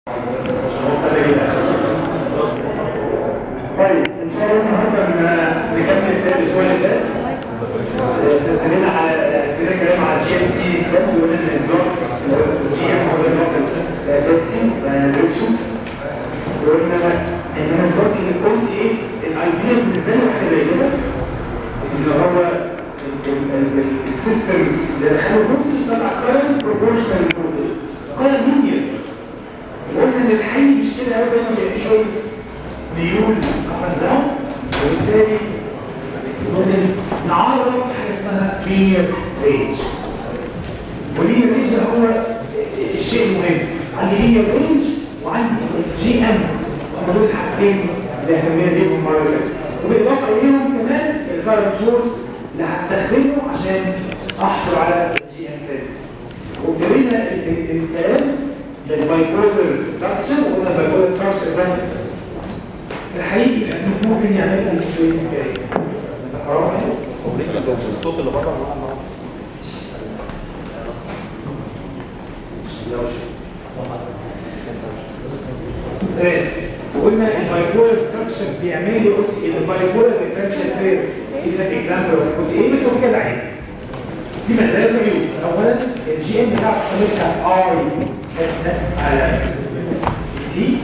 طيب ان شاء الله النهارده نكمل الاسبوع اللي فات. اتكلمنا على كلام على جي ام سي سيلز وقلنا ان البلوك جي ام هو البلوك الاساسي ندرسه. وقلنا ان البلوك الاو تي اس الايديا بالنسبه لي حاجه زي كده ان هو السيستم اللي دخله فولتج طلع كارنت بروبورشنال فولتج كارنت لينير. وقلنا ان الحي مش كده قوي، دايما بيبقى فيه شويه ميول اب داون، وبالتالي نعرف حاجه اسمها لينير رينج. ولينير رينج هو الشيء المهم. عندي لينير رينج وعندي جي ام، هم دول الحاجتين اللي اهتمينا بيهم المره اللي فاتت. وبالاضافه اليهم كمان الكارنت سورس اللي هستخدمه عشان احصل على جي ام سيلز. وابتدينا الكلام بالبايبولر ستراكشر، وقلنا البايبولر ستراكشر ده الحقيقي ممكن يعملها الشيء الجاي. الصوت اللي بره تمام. وقلنا البايبولر ستراكشر بيعمل لي البايبولر ديفرنشال بير از ان اكزامبل اوف كود ايه، بس هو كده عادي. في مثال فيو. اولا الجي ام بتاعت اي اس اس على تي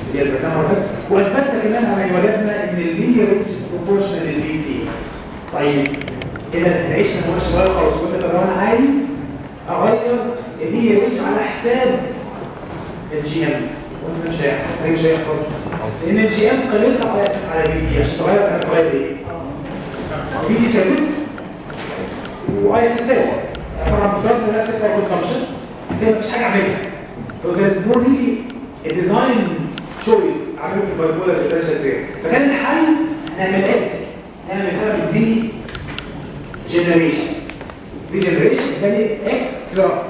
اللي هي ذكرناها مرة، واثبتنا كمان على وجدنا ان اللينير رينج بروبورشنال للبي تي. طيب كده نعيشنا هو شويه خالص. قلنا طب انا عايز اغير اللينير رينج على حساب الجي ام، قلنا مش هيحصل. ليه مش هيحصل؟ لان الجي ام قللتها على اساس على بي تي. عشان تغير هتغير ايه؟ بي تي ثابت واي اس ثابت. طبعا بتضرب نفس التايب فانكشن، انت مفيش حاجه اعملها. فلازم نوري الديزاين تشويس عامله في البايبولر ديفرنشال بير. فكان الحل نعمل اكس، نعمل مثلا دي جنريشن. دي جنريشن ثاني اكسترا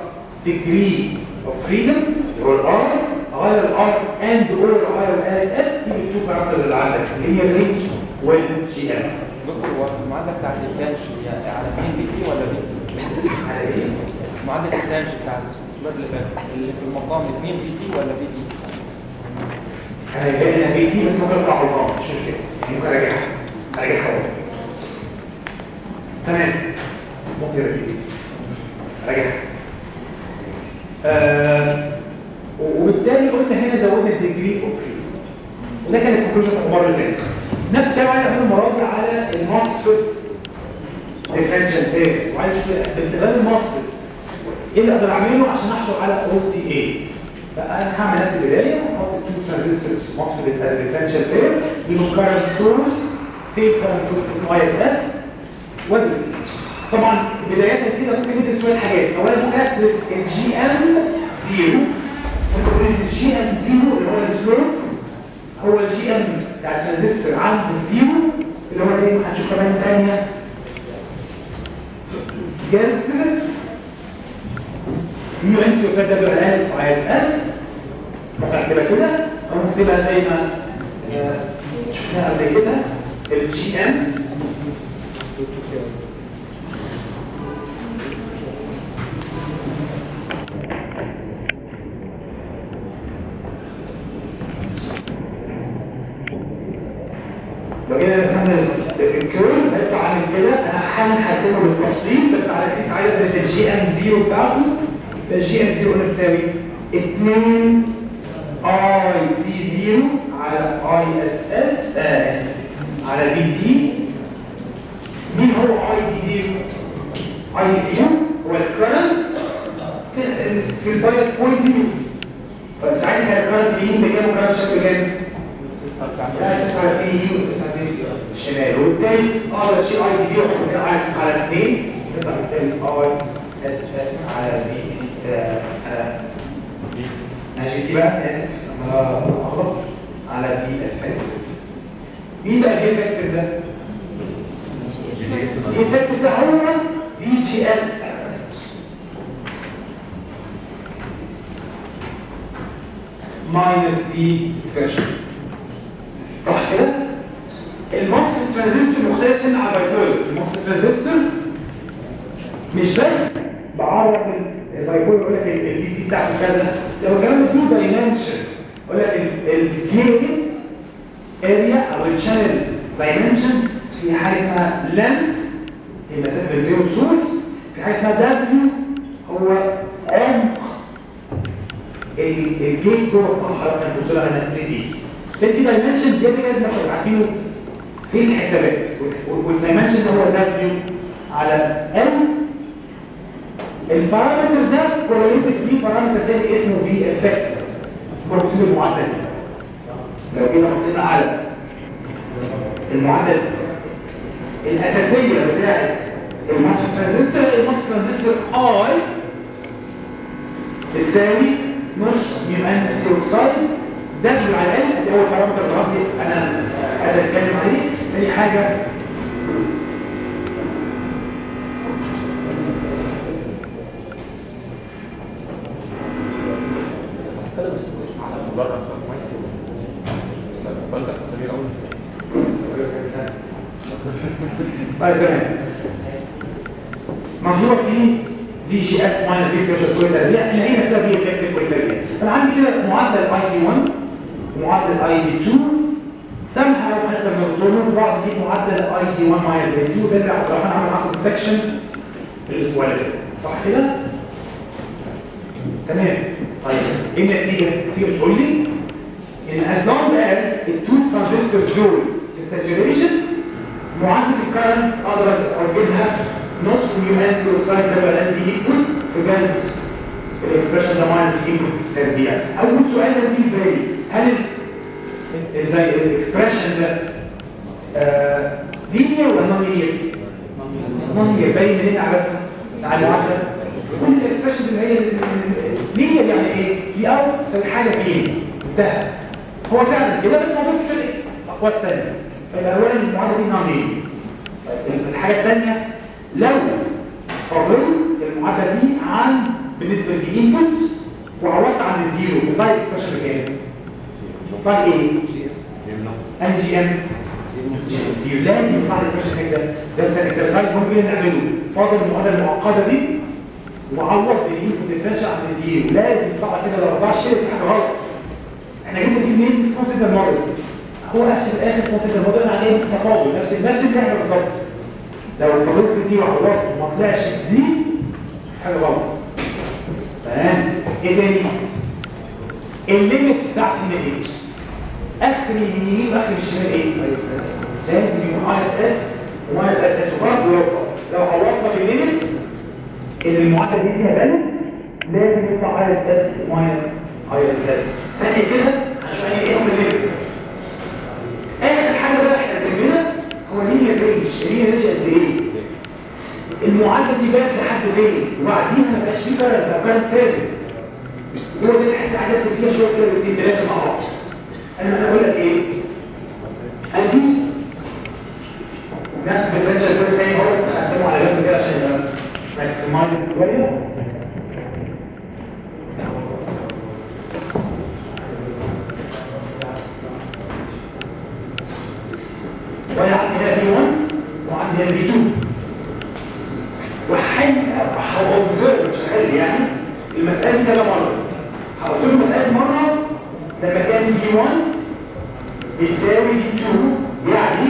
ديجري اوف فريدم اللي هو الار، اغير الار اند اور اغير الاس اس دي بالتو بارامترز اللي عندك اللي هي الرينج والجي ام. دكتور هو المعادله بتاعت الكانش يعني على مين بي تي ولا بي تي؟ على ايه؟ معادله الكانش بتاعت السؤال اللي فات اللي في المقام 2 بي تي ولا بي تي؟ هيبقى لنا بي سي بس ممكن اطلع غلطان مش مشكله، يعني ممكن اراجعها تمام، ممكن اراجعها. وبالتالي قلنا هنا زودنا الديجري اوف فريدم، وده كان الكونكلوجن بتاع المره اللي فاتت. نفس الكلام عايز اعمله المره دي على الماسفيت ديفرنشال بير، وعايز اشوف باستخدام الماسفيت ايه اللي اقدر اعمله عشان احصل على او تي اي. فانا هعمل نفس البدايه واحط التو ترانزستورز ماسفيت ديفرنشال بير يبقى كارنت سورس في كارنت سورس اسمه اي اس اس وادرس. طبعا بدايه كده ممكن ندرس شويه حاجات. اولا ممكن ادرس الجي ام 0. ممكن الجي ام 0 اللي هو السلوب هو الجي ام بتاع الترانزستور عند الزيرو اللي هو زي ما هنشوف كمان ثانيه جذر ميو ان سي وفات ده باعلان اي اس اس. ممكن اكتبها كده او ممكن اكتبها زي ما شفناها قبل كده الجي ام لو جينا رسمنا الكيرف هيطلع عامل كده. انا احيانا هرسمه بالتفصيل بس على اساس عايز ادرس الجي ام 0 بتاعته. الجي ام 0 قلنا بتساوي 2 اي تي 0 على اي اس اس اسف على بي تي. مين هو اي تي 0؟ اي تي 0 هو الكرنت في البايس بوينت 0. طيب ساعتها الكرنت اليمين بكام والكرنت شكله كام؟ اساس على بي يو الشمال، وبالتالي اقدر اشيل اي دي 0 واحط كده على اساس على 2 تطلع بتساوي اي اس اس على بي سي ماشي. سي بقى اسف اغلط على في الفاكتور. مين بقى الجي فاكتور ده؟ الجي فاكتور ده هو بي جي اس ماينس بي ثريشولد، صح كده؟ الموسفيت ترانزستور مختلف سنة على البايبولر. الموسفيت ترانزستور مش بس بعرف البايبولر يقول لك البي سي بتاعته كذا، لو كمان 2 دايمنشن الجيت اريا او الشانل دايمنشنز في حاجه اسمها لن المسافه بين والسورس، في حاجه اسمها دبليو هو عمق الجيت جوه الصفحه لو احنا بنبص لها من 3 دي. في دايمنشنز دي لازم نبقى عارفينه في الحسابات، والدايمنشن هو دبليو على ال. البارامتر ده كورليتد بيه بارامتر تاني اسمه بي افكت مربوطين بالمعادله دي. لو جينا بصينا على المعادله الاساسيه بتاعت الماس ترانزستور اي بتساوي نص ميو ان سي اوكسايد دبليو على ال. دي اول بارامتر ظهر لي انا قادر اتكلم عليه. تاني حاجه طيب تمام. منظور في في جي اس ماينس في فريشر كل تربيع اللي هي نفسها في افكت كل تربيع. انا عندي كده معادله اي تي 1 ومعادله اي تي 2 سامحه لو هنقدر نربطهم في بعض. نجيب معادله اي تي 1 ماينس اي 2 ده اللي عبد الرحمن عمل معاكم في السكشن الاسبوع اللي فات صح كده؟ تمام. طيب ايه النتيجه؟ النتيجه بتقول لي ان as long as التو ترانزستورز دول في الساتوريشن معادله الكرنت اقدر اوجدها نص ميو ان سي اوكسايد دبل ان دي ايكوال في جاز الاكسبريشن ده ماينس ايكوال تربيع. اول سؤال لازم يجي في بالي هل الاكسبريشن ده لينير ولا نون لينير؟ نون لينير. باين منين على رسمه على المعادله كل الاكسبريشنز اللي هي لينير يعني ايه؟ دي او تساوي حاجه بي انتهى. هو فعلا كده بس موجود في شركه اقوات ثانيه. فيبقى اولا المعادله دي نون لينير. الحاجه الثانيه لو فضلت المعادله دي عن بالنسبه للانبوت وعوضت عن الزيرو بيطلع الاكسبريشن بكام؟ بيطلع ايه؟ ان جي ام زيرو. لازم يطلع الاكسبريشن كده. ده مثلا اكسرسايز ممكن نعمله. فاضل المعادله المعقده دي وعوض بالانبوت ديفرنشال عن الزيرو. لازم يطلع كده. لو ما طلعش كده في حاجه غلط. احنا جبنا دي منين؟ اسمه سيجنال موديل. هو اخر الاخر اسمه سيجنال موديل يعني تفاضل نفس اللعبه بالظبط. لو فضلت دي وعوضت وما طلعش دي حاجه غلط. تمام. ايه تاني؟ الليميتس بتاعتي هنا ايه؟ اخر اليمين واخر الشمال ايه؟ اي اس اس. لازم يكون اي اس اس وماينس اس اس. وبرضه لو عوضنا بالليميتس اللي المعادله دي فيها بالانس لازم يطلع اي اس اس وماينس اي اس اس. ثانيه كده عشان ايه هم الليميتس. اخر حاجه بقى احنا بنعملها هو لينير رينج. لينير رينج قد ايه؟ المعادله دي بقت لحد فين؟ وبعديها ما بقاش فيه كارنت لو كانت ثابت. هو ده اللي احنا عايزين نكتب فيها شويه كده بالاثنين ثلاثه مع بعض. انا اقول لك ايه؟ ادي نفس الديفرنشال كل تاني هو بس هقسمه على جنب كده عشان يبقى ماكسمايز شويه. وعندي هنا في 1 وعندي هنا في 2 وهأوبزرف مش هحل يعني المسألة دي كذا مرة. هقول لكم المسألة دي مرة لما كان في 1 بيساوي في 2 يعني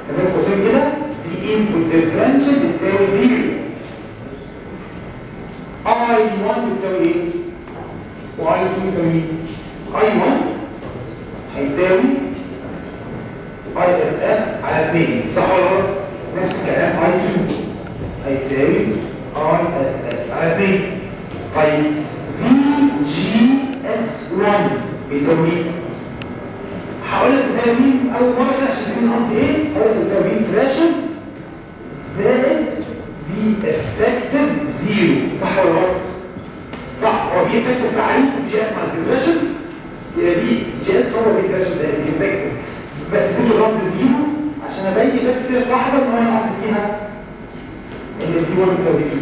كمان قوسين كده في انبوت ديفرنشال بتساوي 0. اي 1 بتساوي ايه؟ واي 2 بتساوي اي 1 هيساوي اي اس اس على 2 صح ولا غلط؟ نفس الكلام اي 2 هيساوي اي اس اس على 2. طيب في جي اس 1 بيساوي ايه؟ هقول لك بيساوي مين اول مره كده عشان تفهم قصدي ايه؟ هقول لك بيساوي مين ثريشولد زائد في افكتيف 0 صح ولا غلط؟ صح. هو في افكتيف تعريف في جي اس مع الثريشولد يبقى في جي اس هو في ثريشولد ده الافكتيف بس اديته رمز 0 عشان ابين بس كده في لحظه ان انا اعرف فيها ان في 1 بتساوي 2.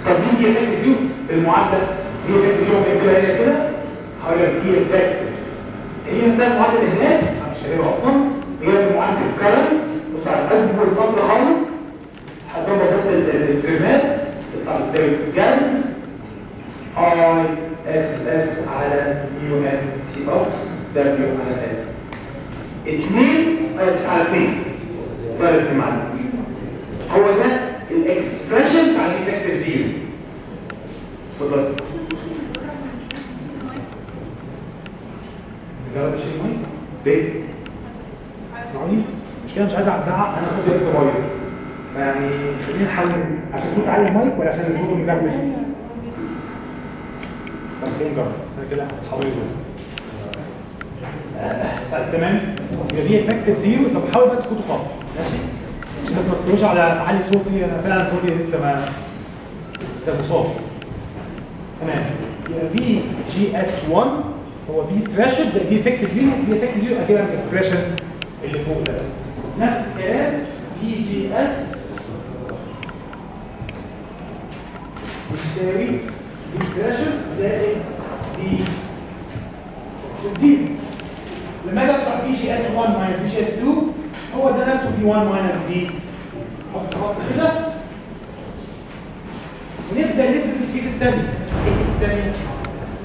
طب مين دي افكتيف 0 بالمعادله؟ دي افكتيف 0 ممكن كده كده هقول لك دي افكتيف هي نفسها المعادله اللي هناك انا مش هجيبها اصلا. هي معادله الكرنت بص على اول سطر خالص هظبط بس الترمات تطلع بتساوي جاز اي اس اس على ميو ان سي اوكس دبليو على ال 2 اس على 2 فرق معنا. هو ده الاكسبريشن بتاع الايفكتيف زيرو. اتفضل. بجرب شيء مهم؟ ليه؟ اسمعوني؟ مش كده مش عايز ازعق، انا صوتي لسه بايظ. فيعني خلينا نحاول عشان صوت عالي المايك ولا عشان صوته مكبش؟ طب خلينا نجرب، بس انا كده هتحاول صوت. طيب تمام؟ يبقى دي افكتيف زيرو. طب حاول بقى تسكتوا خالص، ماشي؟ عشان بس ما تقولوش على تعلي صوتي، انا فعلا صوتي لسه مصاب. تمام. يبقى في جي اس 1 هو في ثريشولد زي في افكتيف زيرو، في افكتيف زيرو هتبقى الاكسبريشن اللي فوق ده. نفس الكلام في جي اس بتساوي في ثريشولد زائد في زيرو. لما اجي اطلع في جي اس 1 ماينس في جي اس 2 هو ده نفسه في 1 ماينس في حط خط كده ونبدا ندرس الكيس الثاني. الكيس الثاني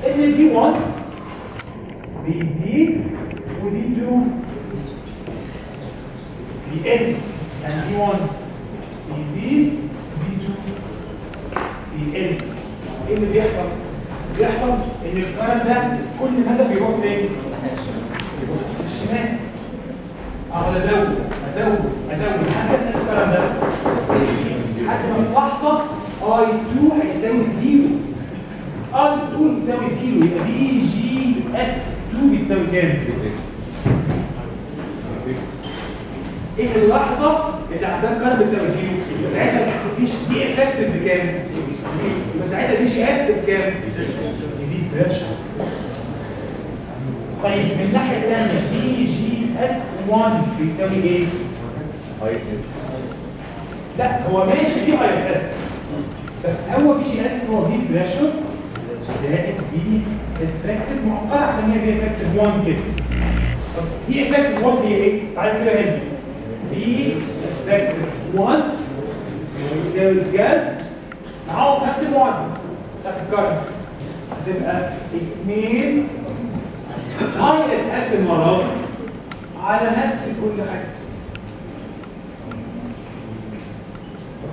ان في 1 بيزيد ودي 2 بيقل، يعني في 1 بيزيد ودي 2 بيقل. ايه اللي بيحصل؟ بيحصل ان الكلام ده كل مدى بيروح فين؟ بيروح الشمال. اقعد ازود لحد ما الكلام ده لحد ما في لحظه اي 2 هيساوي 0. اي 2 يساوي 0 يبقى دي جي اس 2 بتساوي كام؟ ايه اللحظه اللي عندها الكلام بتساوي 0؟ يبقى ساعتها دي افكتيف بكام؟ 0. يبقى ساعتها دي جي اس بكام؟ دي فلاش. طيب من الناحيه الثانيه دي جي اس 1 بيساوي ايه؟ اي اس اس. لا هو ماشي في اي اس اس بس هو في جي اس هو في فلاش زائد في افكتيف معقده هسميها في افكتيف 1 كده. طب دي افكتيف 1 هي ايه؟ تعالى كده هنا. دي افكتيف 1 يساوي الجاز معاهم نفس المعادله بتاعت الكرنت هتبقى 2 اي اس اس المره على نفس كل حاجه.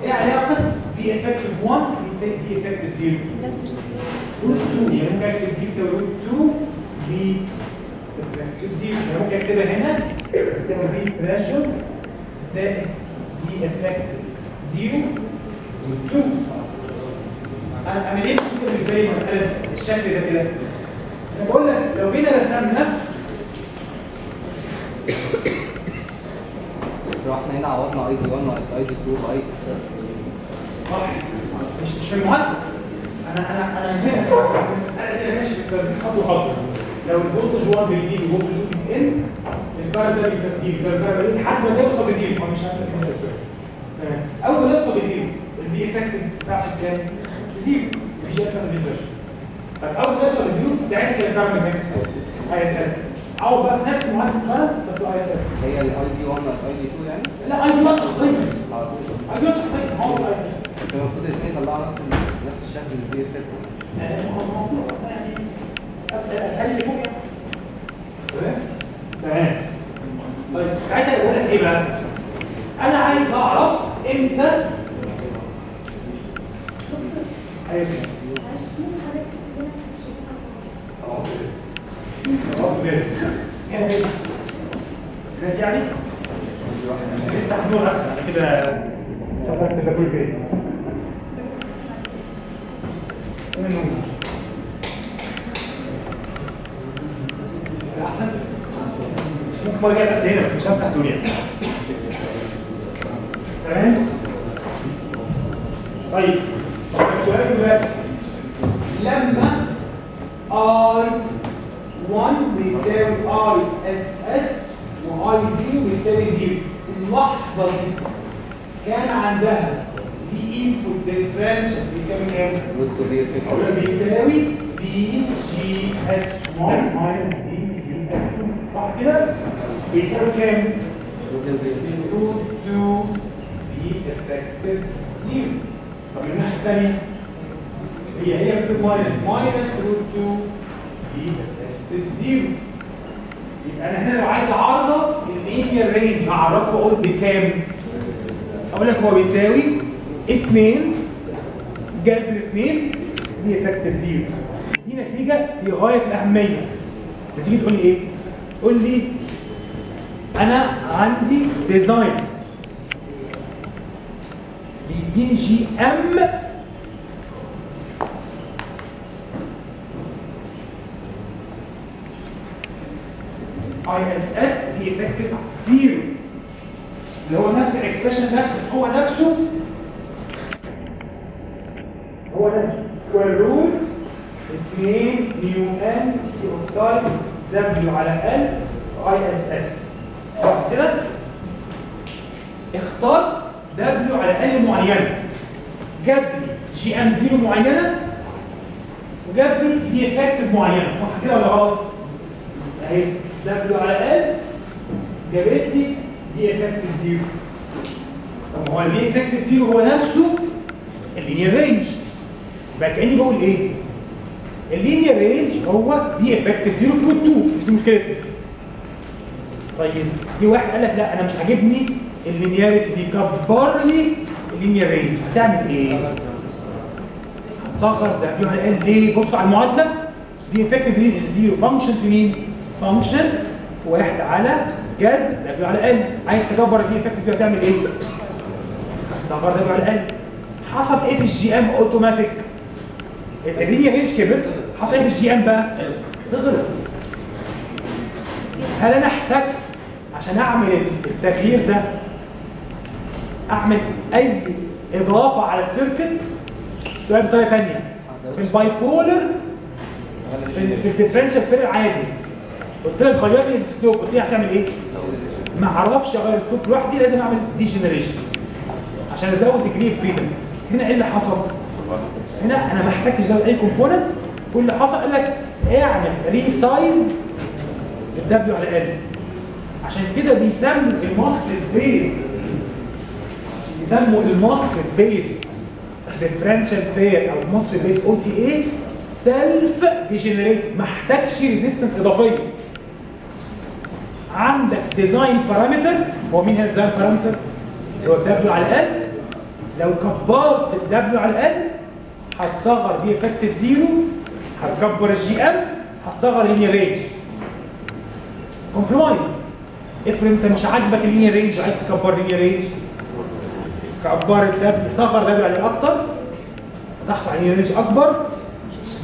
ايه علاقه في افكتيف 1 في افكتيف 0؟ روت 2 يعني ممكن اكتب في تساوي روت 2 في افكتيف 0 يعني ممكن اكتبها هنا تساوي في ثريشولد زائد في افكتيف 0 روت 2. انا ليه بالنسبه لي مساله الشكل ده كده؟ انا بقول لك لو جينا رسمنا احنا هنا عوضنا اي دي 1 ناقص اي دي 2 باي اس اس. صح مش في المعادله. انا هنا المساله دي ماشي خطوه خطوه. لو الفولتج 1 بيزيد والفولتج 2 بيقل الكهرباء ده بيزيد الكهرباء لحد ما يوصل لزيرو. هو مش عارف كده. اول ما يوصل لزيرو البي افكتيف بتاعته كام؟ زيرو. مش اسمها الفيزوال. طب اول ما يوصل لزيرو ساعتها كده الكهرباء كام؟ اي اس اس. او بقى في نفس معادله الكهرباء بس اي اس اس. هي الاي دي 1 ناقص اي دي 2 يعني؟ لا اي دي 1 شخصيا. على طول. اي دي 1 شخصيا هو اي اس اس. بس المفروض الاثنين يطلعوا نفس الشكل اللي فيه افكت. المفروض اصلا يعني اسهل لي فوق تمام؟ تمام. طيب ساعتها يقول لك ايه بقى؟ انا عايز اعرف امتى يعني نفتح النور اسهل عشان كده فكرت ده كل كده. احسن ممكن بقى جاي هنا بس مش همسح الدنيا. تمام؟ طيب السؤال دلوقتي لما اي 1 بيساوي اي اس اس واي 0 بيساوي 0 في اللحظه دي كان عندها في انبوت ديفرنشال بيساوي كام؟ روت دي افكت. بيساوي في جي اس 1 ماينس دي جي اس 2 صح كده؟ بيساوي كام؟ روت 2 في افكتيف 0. طب من الناحيه الثانيه هي بس ماينس روت 2 بزيرو. يبقى انا هنا لو عايز اعرف اللينير رينج هعرفه اقول بكام؟ اقول لك هو بيساوي 2 جذر 2 دي افكتيف زيرو. دي نتيجه في غايه الاهميه. تيجي تقول لي ايه؟ تقول لي انا عندي ديزاين بيديني جي ام اي اس اس في افكتيف زيرو، اللي هو نفس الاكسبريشن ده هو نفسه سكوير روت 2 نيو ان سي اوكسايد دبليو على ال اي اس اس. كده اختار دبليو على ال معينه، جاب لي جي ام زيرو معينه وجاب لي دي افكتيف معينه، صح كده ولا غلط؟ اهي دبليو على ال جابت لي دي افكتيف زيرو. طب هو الدي افكتيف زيرو هو نفسه اللينير رينج، يبقى كاني بقول ايه؟ اللينير رينج هو دي افكتيف زيرو في روت 2، مش دي مشكلتنا. طيب جه واحد قال لك لا انا مش عاجبني اللينياريتي دي، كبر لي اللينير رينج، هتعمل ايه؟ هتصغر دبليو على ال. ليه؟ بصوا على المعادله دي افكتيف زيرو فانكشن في مين؟ فانكشن واحد على جذر دبليو على ال. عايز تكبر دي افكتيف زيرو هتعمل ايه؟ هتصغر دبليو على ال. حصل ايه في الجي ام اوتوماتيك؟ اللينير رينج كبر، حصل ايه في الجي ام بقى؟ صغر. هل انا احتاج عشان اعمل التغيير ده اعمل اي اضافه على السيركت؟ السؤال بطريقه ثانيه، في الباي بولر في الديفرنشال بير العادي قلت لك غير لي السلوب، قلت لي هتعمل ايه؟ ما اعرفش اغير السلوب لوحدي، لازم اعمل دي جنريشن عشان ازود ديجري فريدم. هنا ايه اللي حصل؟ هنا انا ما احتاجتش ازود اي كومبوننت، كل اللي حصل قال لك اعمل ريسايز الدبليو على ال. عشان كده بيسموا المصل بيز، بيسموا المصل بيز ديفرنشال بير او المصل بيز او تي اي سيلف ديجنريت، ما احتاجش ريزيستنس اضافيه. عندك ديزاين بارامتر، هو مين هنا الديزاين بارامتر؟ اللي هو الدبليو على ال. لو كبرت الدبليو على ال هتصغر دي افكتيف زيرو، هتكبر الجي ام، هتصغر اللينير رينج. كومبرومايز. افرض انت مش عاجبك اللينير رينج وعايز تكبر اللينير رينج، كبر الدبليو، صغر دبليو على ال اكتر، هتحصل على اللينير رينج اكبر،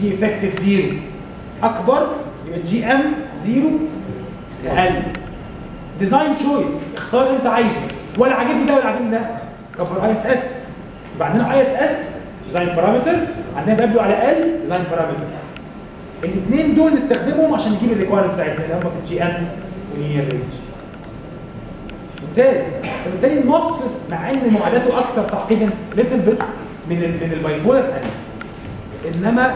دي افكتيف زيرو اكبر، يبقى الجي ام زيرو اقل. ديزاين تشويس، اختار اللي انت عايزه، ولا عاجبني ده ولا عاجبني ده، كبر اي اس اس. يبقى عندنا اي اس اس ديزاين بارامتر، عندنا دبليو على ال ديزاين بارامتر. الاثنين دول نستخدمهم عشان نجيب الريكوايرمنتس بتاعتنا اللي هم في الجي ام واللينير رينج. ممتاز. فبالتالي المصفر مع ان معادلاته اكثر تعقيدا ليتل بيت من البايبولار ثانيه، انما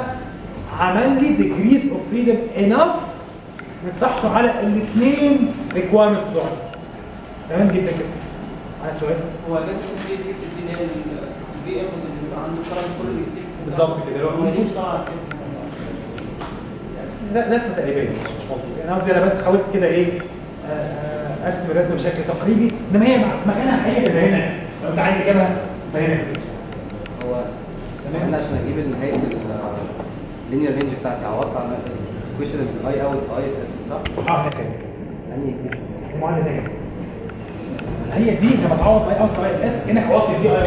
عمل لي ديجريز اوف فريدم انف انك تحصل على الاثنين ريكوايرمنتس بتوعك. تمام جدا كده. عندك سؤال؟ هو لازم يكون في فيتشر دي اللي هي البي ام اللي بيبقى عنده كارنت كله بيستيك بالظبط كده. هو ليه مش طالع رسمه تقريبيه مش مظبوط، يعني قصدي انا بس حاولت كده ايه ارسم الرسمه بشكل تقريبي، انما هي مكانها الحقيقي تبقى هنا، لو انت عايز تجيبها فهنا. هو انا عشان اجيب نهايه اللينير رينج بتاعتي عوضت عن الايكويشن الاي اوت اي اس اس صح؟ اه كده. يعني معادله ثانيه. هي دي لما تعوض باي اوت اي اس اس كانك عوضت دي اي. انا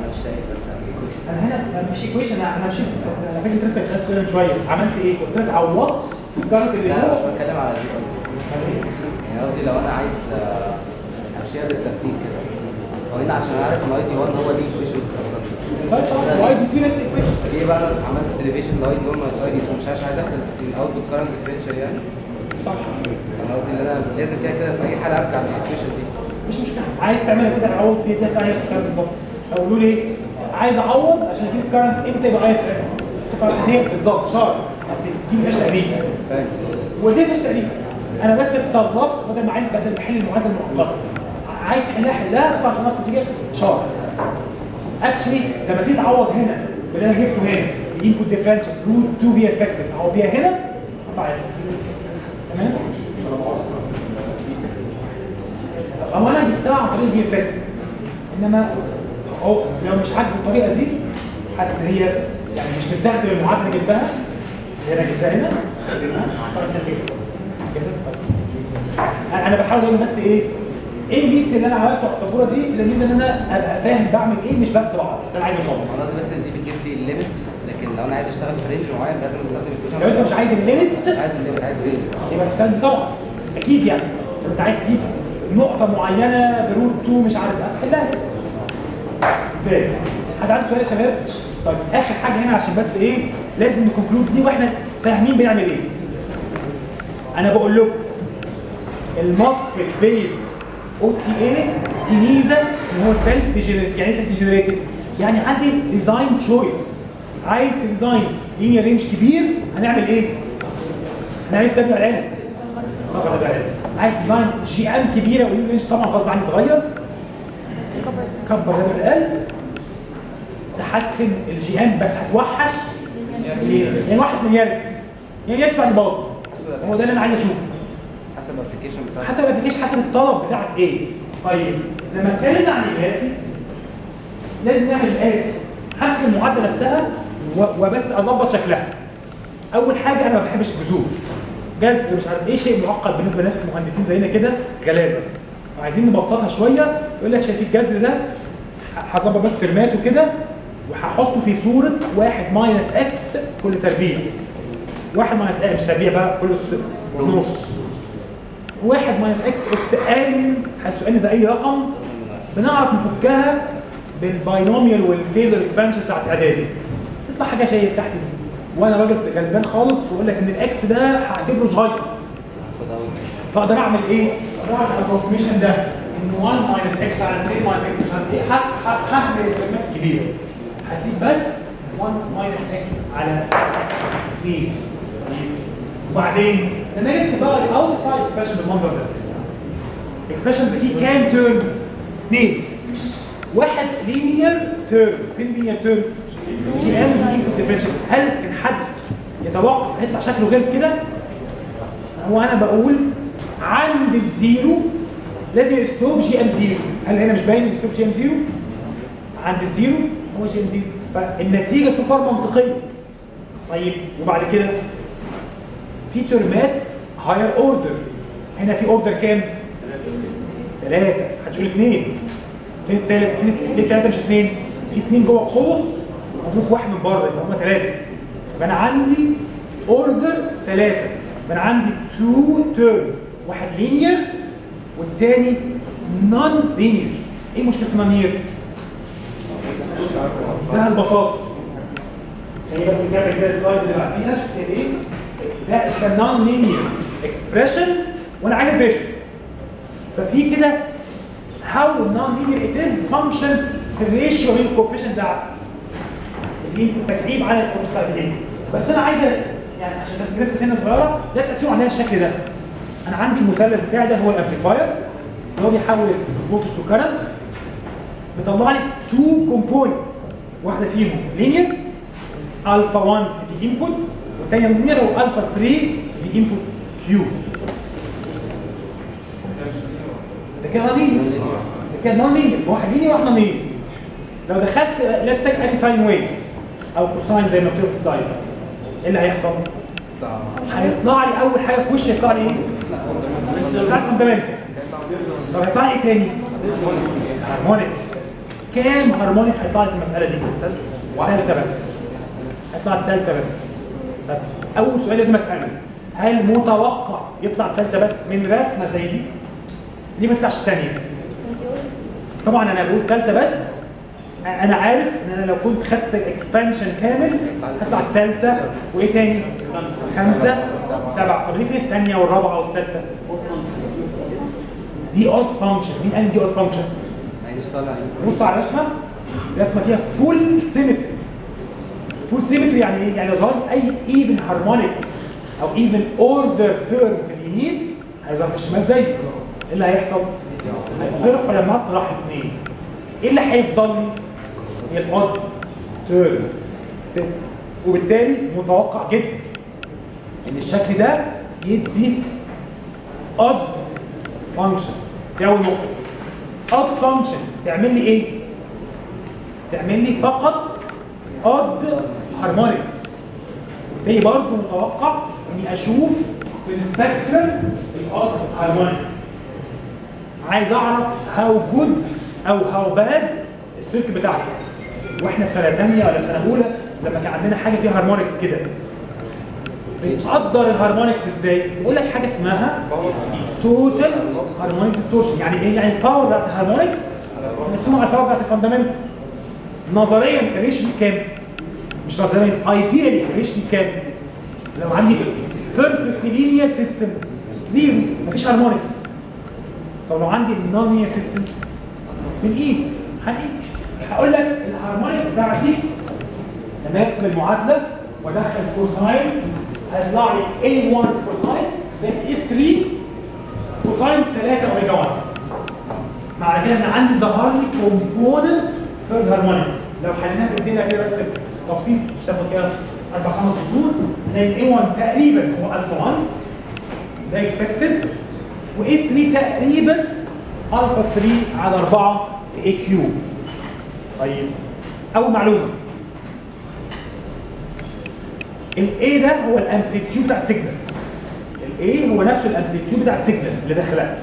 مش شايف بس الايكويشن. انا هنا مش ايكويشن، انا مشيت انا فاكر نفسي سالت سؤال من شويه، عملت ايه؟ قلت لك عوضت الكارت اللي لا فوق. انا بتكلم على دي يعني قصدي لو انا عايز امشيها بالترتيب كده، هو هنا عشان اعرف ان اي دي 1 هو دي ايكويشن طيب واي دي 2 نفس الايكويشن. ليه بقى انا عملت ديريفيشن لاي دي 1 ماينس اي دي 2 مش عايز اخد الاوتبوت كارنت ديفرنشال يعني؟ صح. انا قصدي ان انا لازم كده كده في اي حاله ارجع للايكويشن دي. مش مشكله، عايز تعملها كده اعوض فيها كده بتاع نفس الكلام بالظبط. قولوا لي عايز اعوض عشان اجيب كارنت امتى يبقى اي اس اس. هي بالظبط شهر، دي مش تقريبا فاهم؟ ودي مش تقريبا. انا بس اتصرفت بدل ما احل المعادله المعقده، عايز تحلها تطلع في نفس النتيجه شهر. اكشلي لما تيجي تعوض هنا باللي انا جبته هنا الانبوت ديفرنشال روت 2 بي افكتيف اهو بيها هنا اطلع اس تمام. هو انا جبتها عن طريق البي افكتيف، انما اهو لو مش عاجبه الطريقه دي حاسس ان هي يعني مش مستخدم المعادله اللي جبتها هنا جبتها هنا انا بحاول اقول بس ايه الميزه اللي انا عملته على السبوره دي؟ الميزه ان انا ابقى فاهم بعمل ايه مش بس بعض ده انا عايز اوصله. خلاص بس دي بتجيب لي الليميت، لكن لو انا عايز اشتغل في رينج معين لازم استخدم لو انت مش عايز الليميت مش عايز الليميت، عايز رينج. يبقى تستخدم طبعا اكيد يعني. لو انت عايز تجيب نقطه معينه بروت 2 مش عارف حلها بس. حد عنده سؤال يا شباب؟ طيب اخر حاجه هنا عشان بس لازم نكونكلود دي واحنا فاهمين بنعمل ايه. انا بقول لكم المصفت بيزد او تي اي دي ميزه ان هو سيلف ديجنريتد. يعني ايه سيلف ديجنريتد؟ يعني عندي ديزاين تشويس. عايز ديزاين لينير رينج كبير هنعمل ايه؟ هنعمل في تبع العلم صفر تبع العلم. عايز ديزاين جي ام كبيره ولينير رينج طبعا غصب عني صغير كبر تبع القلب تحسن الجي ام بس هتوحش يعني وحش مليارتي يعني بعد باظت. هو ده اللي انا عايز اشوفه حسب الابلكيشن بتاعك، حسب الابلكيشن حسب الطلب بتاعك ايه. طيب لما اتكلمنا عن الاتي لازم نعمل الاتي حسب المعادله نفسها وبس اظبط شكلها. اول حاجه انا ما بحبش الجذور جذر مش عارف ايه شيء معقد بالنسبه لناس المهندسين زينا كده غلابه عايزين نبسطها شويه. يقول لك شايف الجذر ده هظبط بس ترماته كده وهحطه في صوره 1 ماينس اكس كل تربيع. 1 ماينس اكس مش تربيع بقى كل نص 1 ماينس اكس اس ان. حيث ان ده اي رقم بنعرف نفكها بالباينوميال والتيلر اكسبانشن بتاعت اعدادي تطلع حاجه شيء تحت دي. وانا راجل غلبان خالص واقول لك ان الاكس ده هعتبره صغير فاقدر اعمل ايه؟ اقدر اعمل الابروكسيميشن ده ان 1 ماينس اكس على 2 ماينس اكس مش عارف ايه هعمل كلمات كبيره هسيب بس 1 ماينس اكس على 2. وبعدين لما جبت بقى الاول فايل اكسبريشن بالمنظر ده اكسبريشن فيه كام تيرم؟ 2. واحد لينير تيرم. فين لينير تيرم؟ جي ام انبوت ديفرنشال. هل كان حد يتوقع هيطلع شكله غير كده؟ هو انا بقول عند الزيرو لازم اسلوب جي ام زيرو. هل هنا مش باين اسلوب جي ام زيرو؟ عند الزيرو هو جي ام زيرو. فالنتيجه سوبر منطقيه. طيب وبعد كده في ترمات هاير اوردر. هنا في اوردر كام؟ 3. هتقول 2. فين الثالث؟ ليه 3 مش 2؟ في 2 جوه القوس ومضروب واحد من بره يبقى هم 3. يبقى انا عندي اوردر 3. يبقى انا عندي 2 تيرمز واحد لينير والثاني نون لينير. ايه مشكله النون لينير؟ ده البساطه. هي بس نكمل كده السلايد اللي بعديها ايه؟ ده النون لينير اكسبريشن وانا عايز ادرسه. ففي كده how non-linear it is function في الريشيو بين الكوفيشنت ده التكعيب على الكوفيشنت. بس انا عايز يعني عشان تذكير سنه صغيره لا تقسموا عليها الشكل ده. انا عندي المثلث بتاعي ده هو الامبليفاير اللي هو بيحول الفولتج تو كارنت. بيطلع لي 2 كومبوننتس واحده فيهم لينير الفا 1 في انبوت والثانيه لينير والفا 3 في انبوت كيو. ده كده لينير. ده كده نون لينير. واحد لينير وواحد نون لينير. لو دخلت ليتس سي اني ساين ويف او كوساين زي ما مكتوب في السلايد ايه اللي هيحصل؟ هيطلع لي اول حاجه في وشي هيطلع لي ايه؟ هيطلع لي فاندامنتال. طب هيطلع لي ايه تاني؟ هارمونكس. كام هارمونيك هيطلع لي في المساله دي؟ ثالثه بس. هيطلع الثالثه بس. طب اول سؤال لازم اساله هل متوقع يطلع الثالثه بس من رسمه زي دي؟ ليه ما يطلعش الثانيه؟ طبعا انا بقول ثالثه بس انا عارف ان انا لو كنت خدت الاكسبانشن كامل هطلع الثالثه وايه تاني؟ 5 7. طب ليه فين الثانيه والرابعه والثالثه؟ دي اوت فانكشن. مين قال دي اوت فانكشن؟ بص على الرسمه. الرسمه فيها فول سيمتري. فول سيمتري يعني ايه؟ يعني لو ظهر اي ايفن هارمونيك او ايفن اوردر تيرم في اليمين هيظهر في الشمال زيه. ايه اللي هيحصل؟ هيطرح لما اطرح الاثنين. ايه اللي هيفضل لي؟ هي الاود تيرمز. وبالتالي متوقع جدا ان الشكل ده يدي odd function. دي اول نقطه. odd function تعمل لي ايه؟ تعمل لي فقط odd harmonics. وبالتالي برضه متوقع اني اشوف في السبكترم الاود هارمونكس. عايز اعرف هاو جود او هاو باد السيرك بتاعتي. واحنا في سنه ثانيه ولا في سنه اولى لما كان عندنا حاجه فيها هارمونكس كده بنقدر الهارمونكس ازاي؟ بيقول لك حاجه اسمها توتال هارمونيك ديستورشن. يعني ايه؟ يعني الباور بتاعت الهارمونكس مقسومه على الباور بتاعت الفاندامنتال. نظريا الريشيو كام؟ مش نظريا، ايديالي الريشيو كام؟ لو عندي بيرفكت لينير سيستم زيرو مفيش هارمونكس. طب لو عندي نون لينير سيستم بنقيس، هنقيس. هقول لك الهارمونكس بتاعتي لما ادخل المعادله وادخل كوساين هيطلع لي A1 كوساين زائد A3 كوساين 3 اوميجا 1. معنى كده ان عندي ظهر لي كومبوننت ثيرد هارمونيك. لو حليناها بايدينا كده بس تفصيل مش تاخد كده 4 5 سطور، هنلاقي A1 تقريبا هو الفا 1 ده اكسبكتد، و A3 تقريبا الفا 3 على 4 في اي كيو. طيب اول معلومه الاي ده هو الامبليتيود بتاع السيجنال. الاي هو نفسه الامبليتيود بتاع السيجنال اللي داخلها.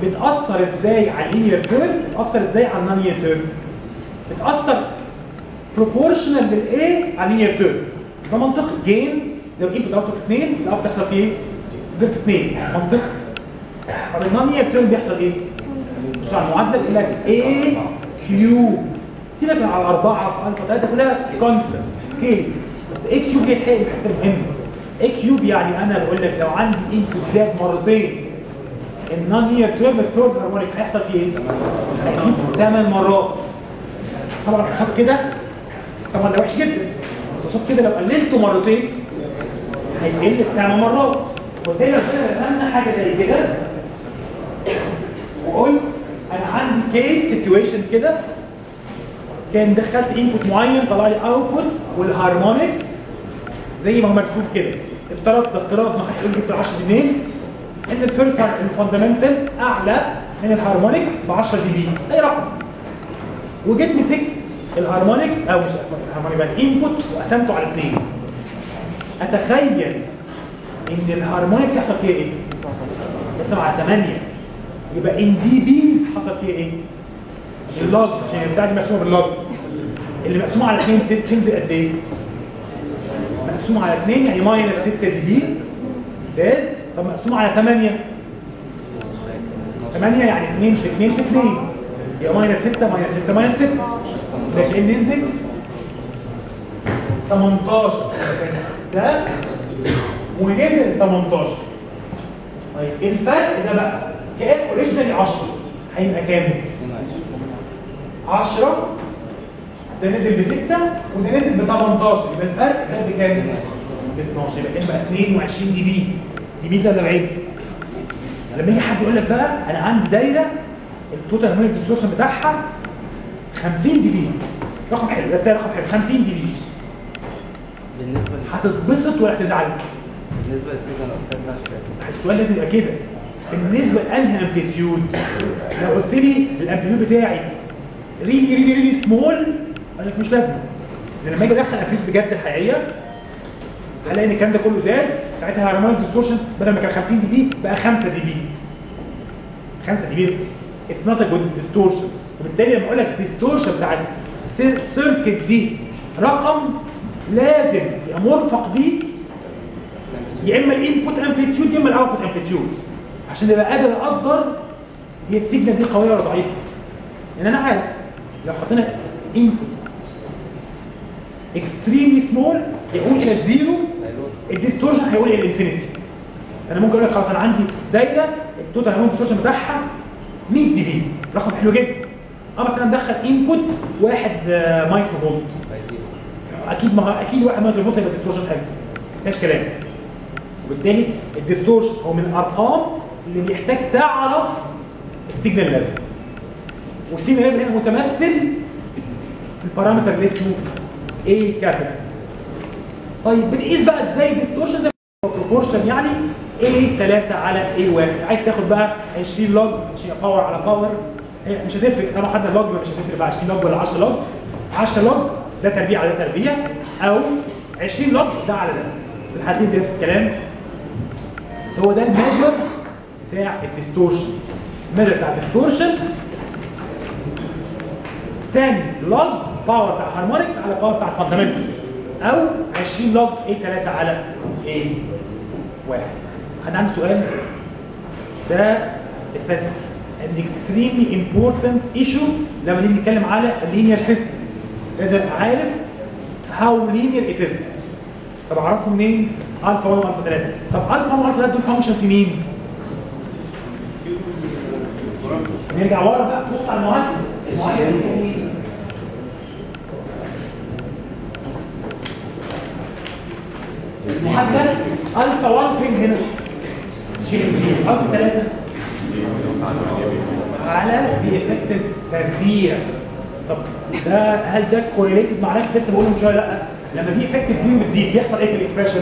بتاثر ازاي على اللينير تيرم؟ بتاثر ازاي على النون لينير تيرم؟ بتاثر بروبورشنال للاي على اللينير تيرم. ده منطقي. جين لو ايه بتضربه في 2 يبقى بتحصل فيه ايه؟ ضرب في 2 منطقي. طب النون لينير تيرم بيحصل ايه؟ بصوا على المعادله بيقول لك اي كيو. سيبك من على 4 في الفا 3 كلها كونستنت سكيل. بس اي كيوب دي الحته مهمه. اي كيوب يعني انا بقول لك لو عندي انبوت زاد مرتين النون لينير تيرم الثيرد هارمونيك هيحصل فيه ايه؟ هيزيد 8 مرات. طبعا قصاد كده طبعا ده وحش جدا. بس قصاد كده لو قللته مرتين هيقل 8 مرات. وبالتالي لو كده رسمنا حاجه زي كده وقلت انا عندي كيس سيتويشن كده كان دخلت انبوت معين طلع لي اوتبوت والهارمونكس زي ما هو مرسوم كده. افتراض ما حدش يقول جبت 10 منين ان الفيرست الفاندامنتال اعلى من الهارمونيك ب 10 دي بي اي رقم. وجيت مسكت الهارمونيك او مش اسمه الهارمونيك بقى الانبوت وقسمته على 2. اتخيل ان الهارمونكس يحصل فيها ايه؟ يقسم على 8 يبقى ان دي بيز حصل فيها ايه؟ اللوج عشان بتاع دي مقسومه باللوج. اللي مقسومه على 2 تنزل قد ايه؟ مقسومه على 2 يعني ماينس 6 دي بي. ممتاز. طب مقسومه على 8 يعني 2 في 2 في 2 يبقى ماينس 6 ماينس 6 ماينس 6 لكن ننزل 18 ده ونزل 18. طيب الفرق ده بقى كان اوريجينالي 10 هيبقى كام؟ 10 ده نزل ب 6 وده نزل ب 18 يبقى الفرق زاد بكام؟ ب 12 يبقى كام بقى 22 دي بي. دي ميزه ولا عيب؟ لما يجي حد يقول لك بقى انا عندي دايره التوتال هارمونيك ديستورشن بتاعها 50 دي بي. رقم حلو بس رقم حلو 50 دي بي. بالنسبه هتتبسط ولا هتزعل؟ بالنسبه للسيجنال اصلا السؤال لازم يبقى كده. بالنسبه لانهي امبليتيود؟ لو قلت لي الامبليتيود بتاعي ريلي سمول اقول لك مش لازم. لان لما اجي ادخل الامبليتيود بجد الحقيقيه هلاقي ان الكلام ده كله زاد. ساعتها الهارمونيك ديستورشن بدل ما كان 50 دي بي بقى 5 دي بي. 5 دي بي اتس نوت ا جود ديستورشن. وبالتالي لما اقول لك الديستورشن بتاع السيركت دي رقم لازم يبقى مرفق بيه يا اما الانبوت امبليتيود يا اما الاوتبوت امبليتيود عشان ابقى قادر اقدر هي السيجنال دي قويه ولا ضعيفه. لان انا عارف لو حطينا انبوت اكستريملي سمول يقول الى الزيرو الديستورشن هيقول الى الانفينيتي. انا ممكن اقول لك خلاص انا عندي دايره التوتال هارمونيك ديستورشن بتاعها 100 دي بي رقم حلو جدا. بس انا مدخل انبوت 1 مايكرو فولت اكيد اكيد 1 مايكرو فولت يبقى الديستورشن حلو مفيش كلام. وبالتالي الديستورشن هو من الارقام اللي بيحتاج تعرف السيجنال ليفل. والسيجنال ليفل هنا متمثل في البارامتر اللي اسمه A كابيتال طيب بنقيس بقى ازاي ديستورشن زي بروبورشن، يعني A3 على A1. عايز تاخد بقى 20 لوج 20 باور على باور، مش هتفرق طبعا، حتى اللوج مش هتفرق بقى 20 لوج ولا 10 لوج. 10 لوج ده تربيع على ده تربيع، او 20 لوج ده على ده، في الحالتين دي نفس الكلام. بس هو ده الميجر بتاع الديستورشن. الميجر بتاع الديستورشن 10 لوج باور بتاع هارمونكس على باور بتاع الفاندامنتال، او 20 لوج A3 على A1. حد عنده سؤال؟ ده it's an extremely important issue لما نيجي نتكلم على linear systems. لازم ابقى عارف how linear it is. طب اعرفه منين؟ الفا 1 والفا 3. طب الفا 1 والفا 3 دول فانكشن في مين؟ نرجع ورا بقى نبص على المعادله. المعادله المعادله الفا 1 فين هنا؟ جي ام سي. الفا 3 على في افكتيف تربيع. طب ده هل ده كوريليتد مع نفس لسه بقول من شويه؟ لا، لما في افكتيف زيرو بتزيد بيحصل ايه في الاكسبريشن؟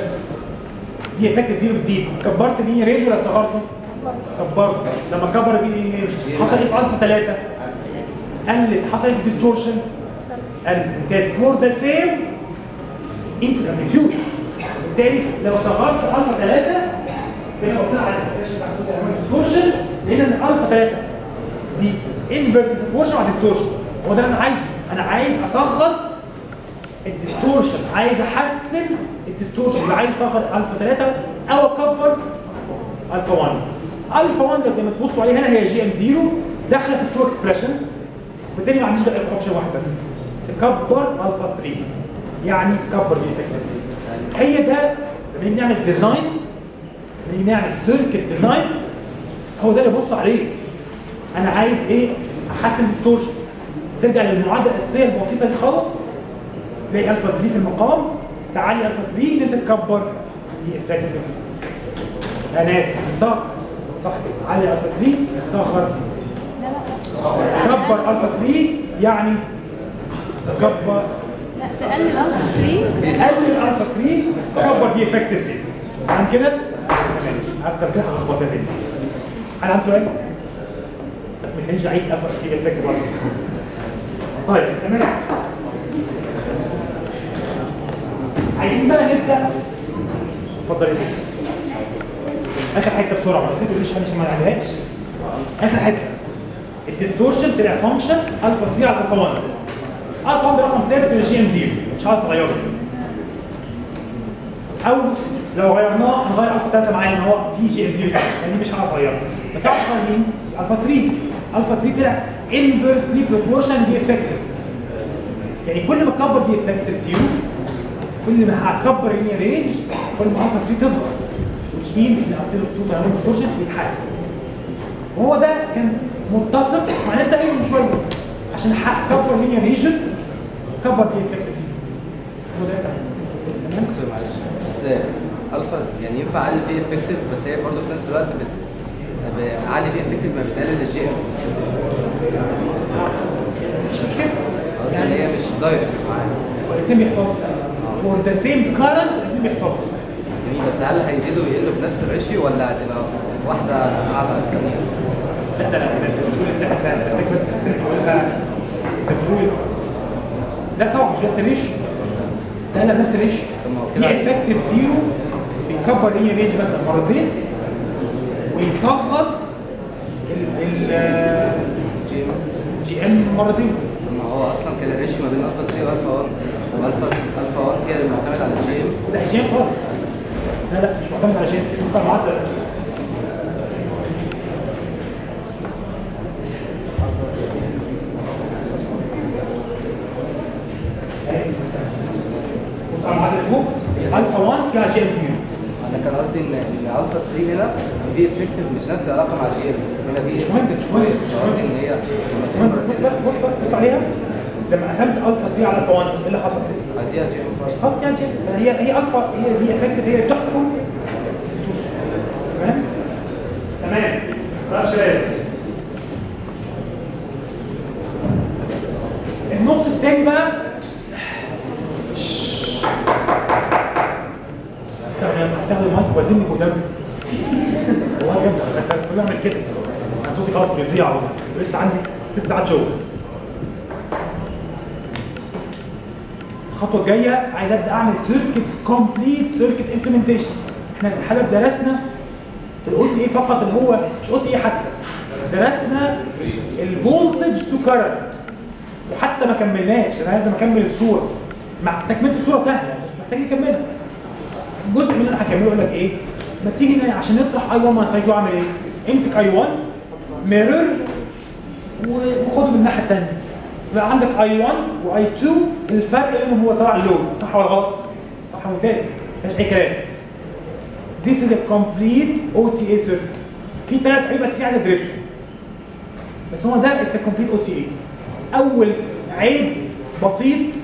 في افكتيف زيرو بتزيد، كبرت مين رينج ولا صغرته؟ كبرت. لما كبر مين رينج حصل ايه في الفا 3؟ قلت. حصل ايه في الديستورشن؟ قلت. فور ذا سيم انبوت امبليتيود. بالتالي لو صغرت الفا 3 كده قلنا على الديستورشن بتاع الديستورشن، لقينا ان الفا 3 دي انفرس بروبورشن مع الديستورشن. هو ده اللي انا عايزه. انا عايز اصغر الديستورشن، عايز احسن الديستورشن، يبقى عايز اصغر الفا 3 او اكبر الفا 1. الفا 1 ده زي ما تبصوا عليه هنا هي جي ام 0 داخله في التو اكسبريشنز، وبالتالي ما عنديش غير اوبشن واحد بس، تكبر الفا 3. يعني تكبر الافكت. هي ده لما نيجي نعمل ديزاين، لما نيجي نعمل سيركت ديزاين، هو ده اللي ببص عليه. انا عايز ايه؟ احسن الديستورشن. ترجع للمعادله الاساسيه البسيطه دي خالص، تلاقي الفا 3 في المقام، تعالي الفا 3 ان انت تكبر الافكت. انا اسف، صح كده، علي الفا 3 صغر، كبر الفا 3 يعني تكبر، لا تقلل الفا 3، قلل الفا 3 كبر دي افكتيف سيل. عن كده اكتر كده هخبطها تاني. انا عندي سؤال بس ما كانش عيد الفا 3 افكتيف برضه. طيب تمام، عايزين بقى نبدا. اتفضل يا سيدي. اخر حته بسرعه، ما تقوليش عشان ما نعملهاش. اخر حته الديستورشن طلع فانكشن الفا 3 على الفا 1. الفا 1 ده رقم ثابت في الجي ام 0، مش عارف اغيره. او لو غيرناه هنغير الفا 3 معانا ان هو في جي ام 0 يعني مش هعرف اغيره. بس هعرف اغير مين؟ الفا 3. الفا 3 طلع انفرسلي بروبورشن بي افكتيف. يعني كل ما اكبر بي افكتيف 0 كل ما هكبر اللينير رينج كل ما الفا 3 تصغر، which means ان التوتال هارمونيك ديستورشن بيتحسن. وهو ده كان متسق مع ناس قايله من شويه، عشان اكبر اللينير ريجن كبر بي افكتيف 0. هو ده كان دكتور معلش، بس الفا يعني ينفع اعلي بي افكتيف، بس هي برضه في نفس الوقت اعلي بي افكتيف ما بتقلل الجي ام. مش مشكله يعني هي مش دايركت معايا، والاثنين بيحصلوا فور ذا سيم كارنت، الاثنين بيحصلوا. بس هل هيزيدوا ويقلوا بنفس الريشيو ولا هتبقى واحده اعلى من الثانيه؟ لا زي ما بتقول انت بس بتقول لا طبعا مش نفس الريشيو. لا نفس الريشيو. في افكتيف 0 بيكبر اللينير رينج مثلا مرتين ويصغر جي ام مرتين. ما هو اصلا كده الريشيو ما بين الفا 3 والفا 1، والفا 1 كده معتمد على الجي ام. لا جي ام طبعا، لا مش معتمد على جي ام، بص على المعادله بس. بص على المعادله فوق، الفا 1 فيها جي ام 0. انا كان قصدي ان الفا 3 هنا بي افكتيف مش نفس العلاقه مع الجي ام، هنا بي افكتيف شويه، مش قصدي ان هي بص عليها. لما قسمت الفا 3 على الفا 1 ايه اللي حصل؟ هديها جي ام خلاص كده جي ام. هي الفا، هي بي افكتيف، هي تحكم. تمام؟ تمام. طيب شباب، النص الثاني بقى والله بجد كنت بعمل كده. انا صوتي خلاص بيضيع اهو، لسه عندي 6 ساعات شغل. الخطوه الجايه عايز ابدا اعمل سيركت كومبليت سيركت امبلمنتيشن. احنا الحلقه درسنا الاو تي اي فقط، اللي هو مش او تي اي حتى، درسنا الفولتج تو كارنت وحتى ما كملناش. انا لازم اكمل الصوره، مع تكمله الصوره سهله بس محتاج نكملها. جزء من اللي انا هكمله يقول لك ايه؟ ما تيجي عشان نطرح اي 1 مع سايد 2 اعمل ايه؟ امسك اي 1 ميرور وخده من الناحيه الثانيه. يبقى عندك اي 1 واي 2 الفرق بينهم هو تبع اللود، صح ولا غلط؟ صح ممتاز، مفيش اي كلام. This is a complete OTA circuit. في 3 عيوب بس عايز ادرسهم. بس هو ده it's a complete OTA. اول عيب بسيط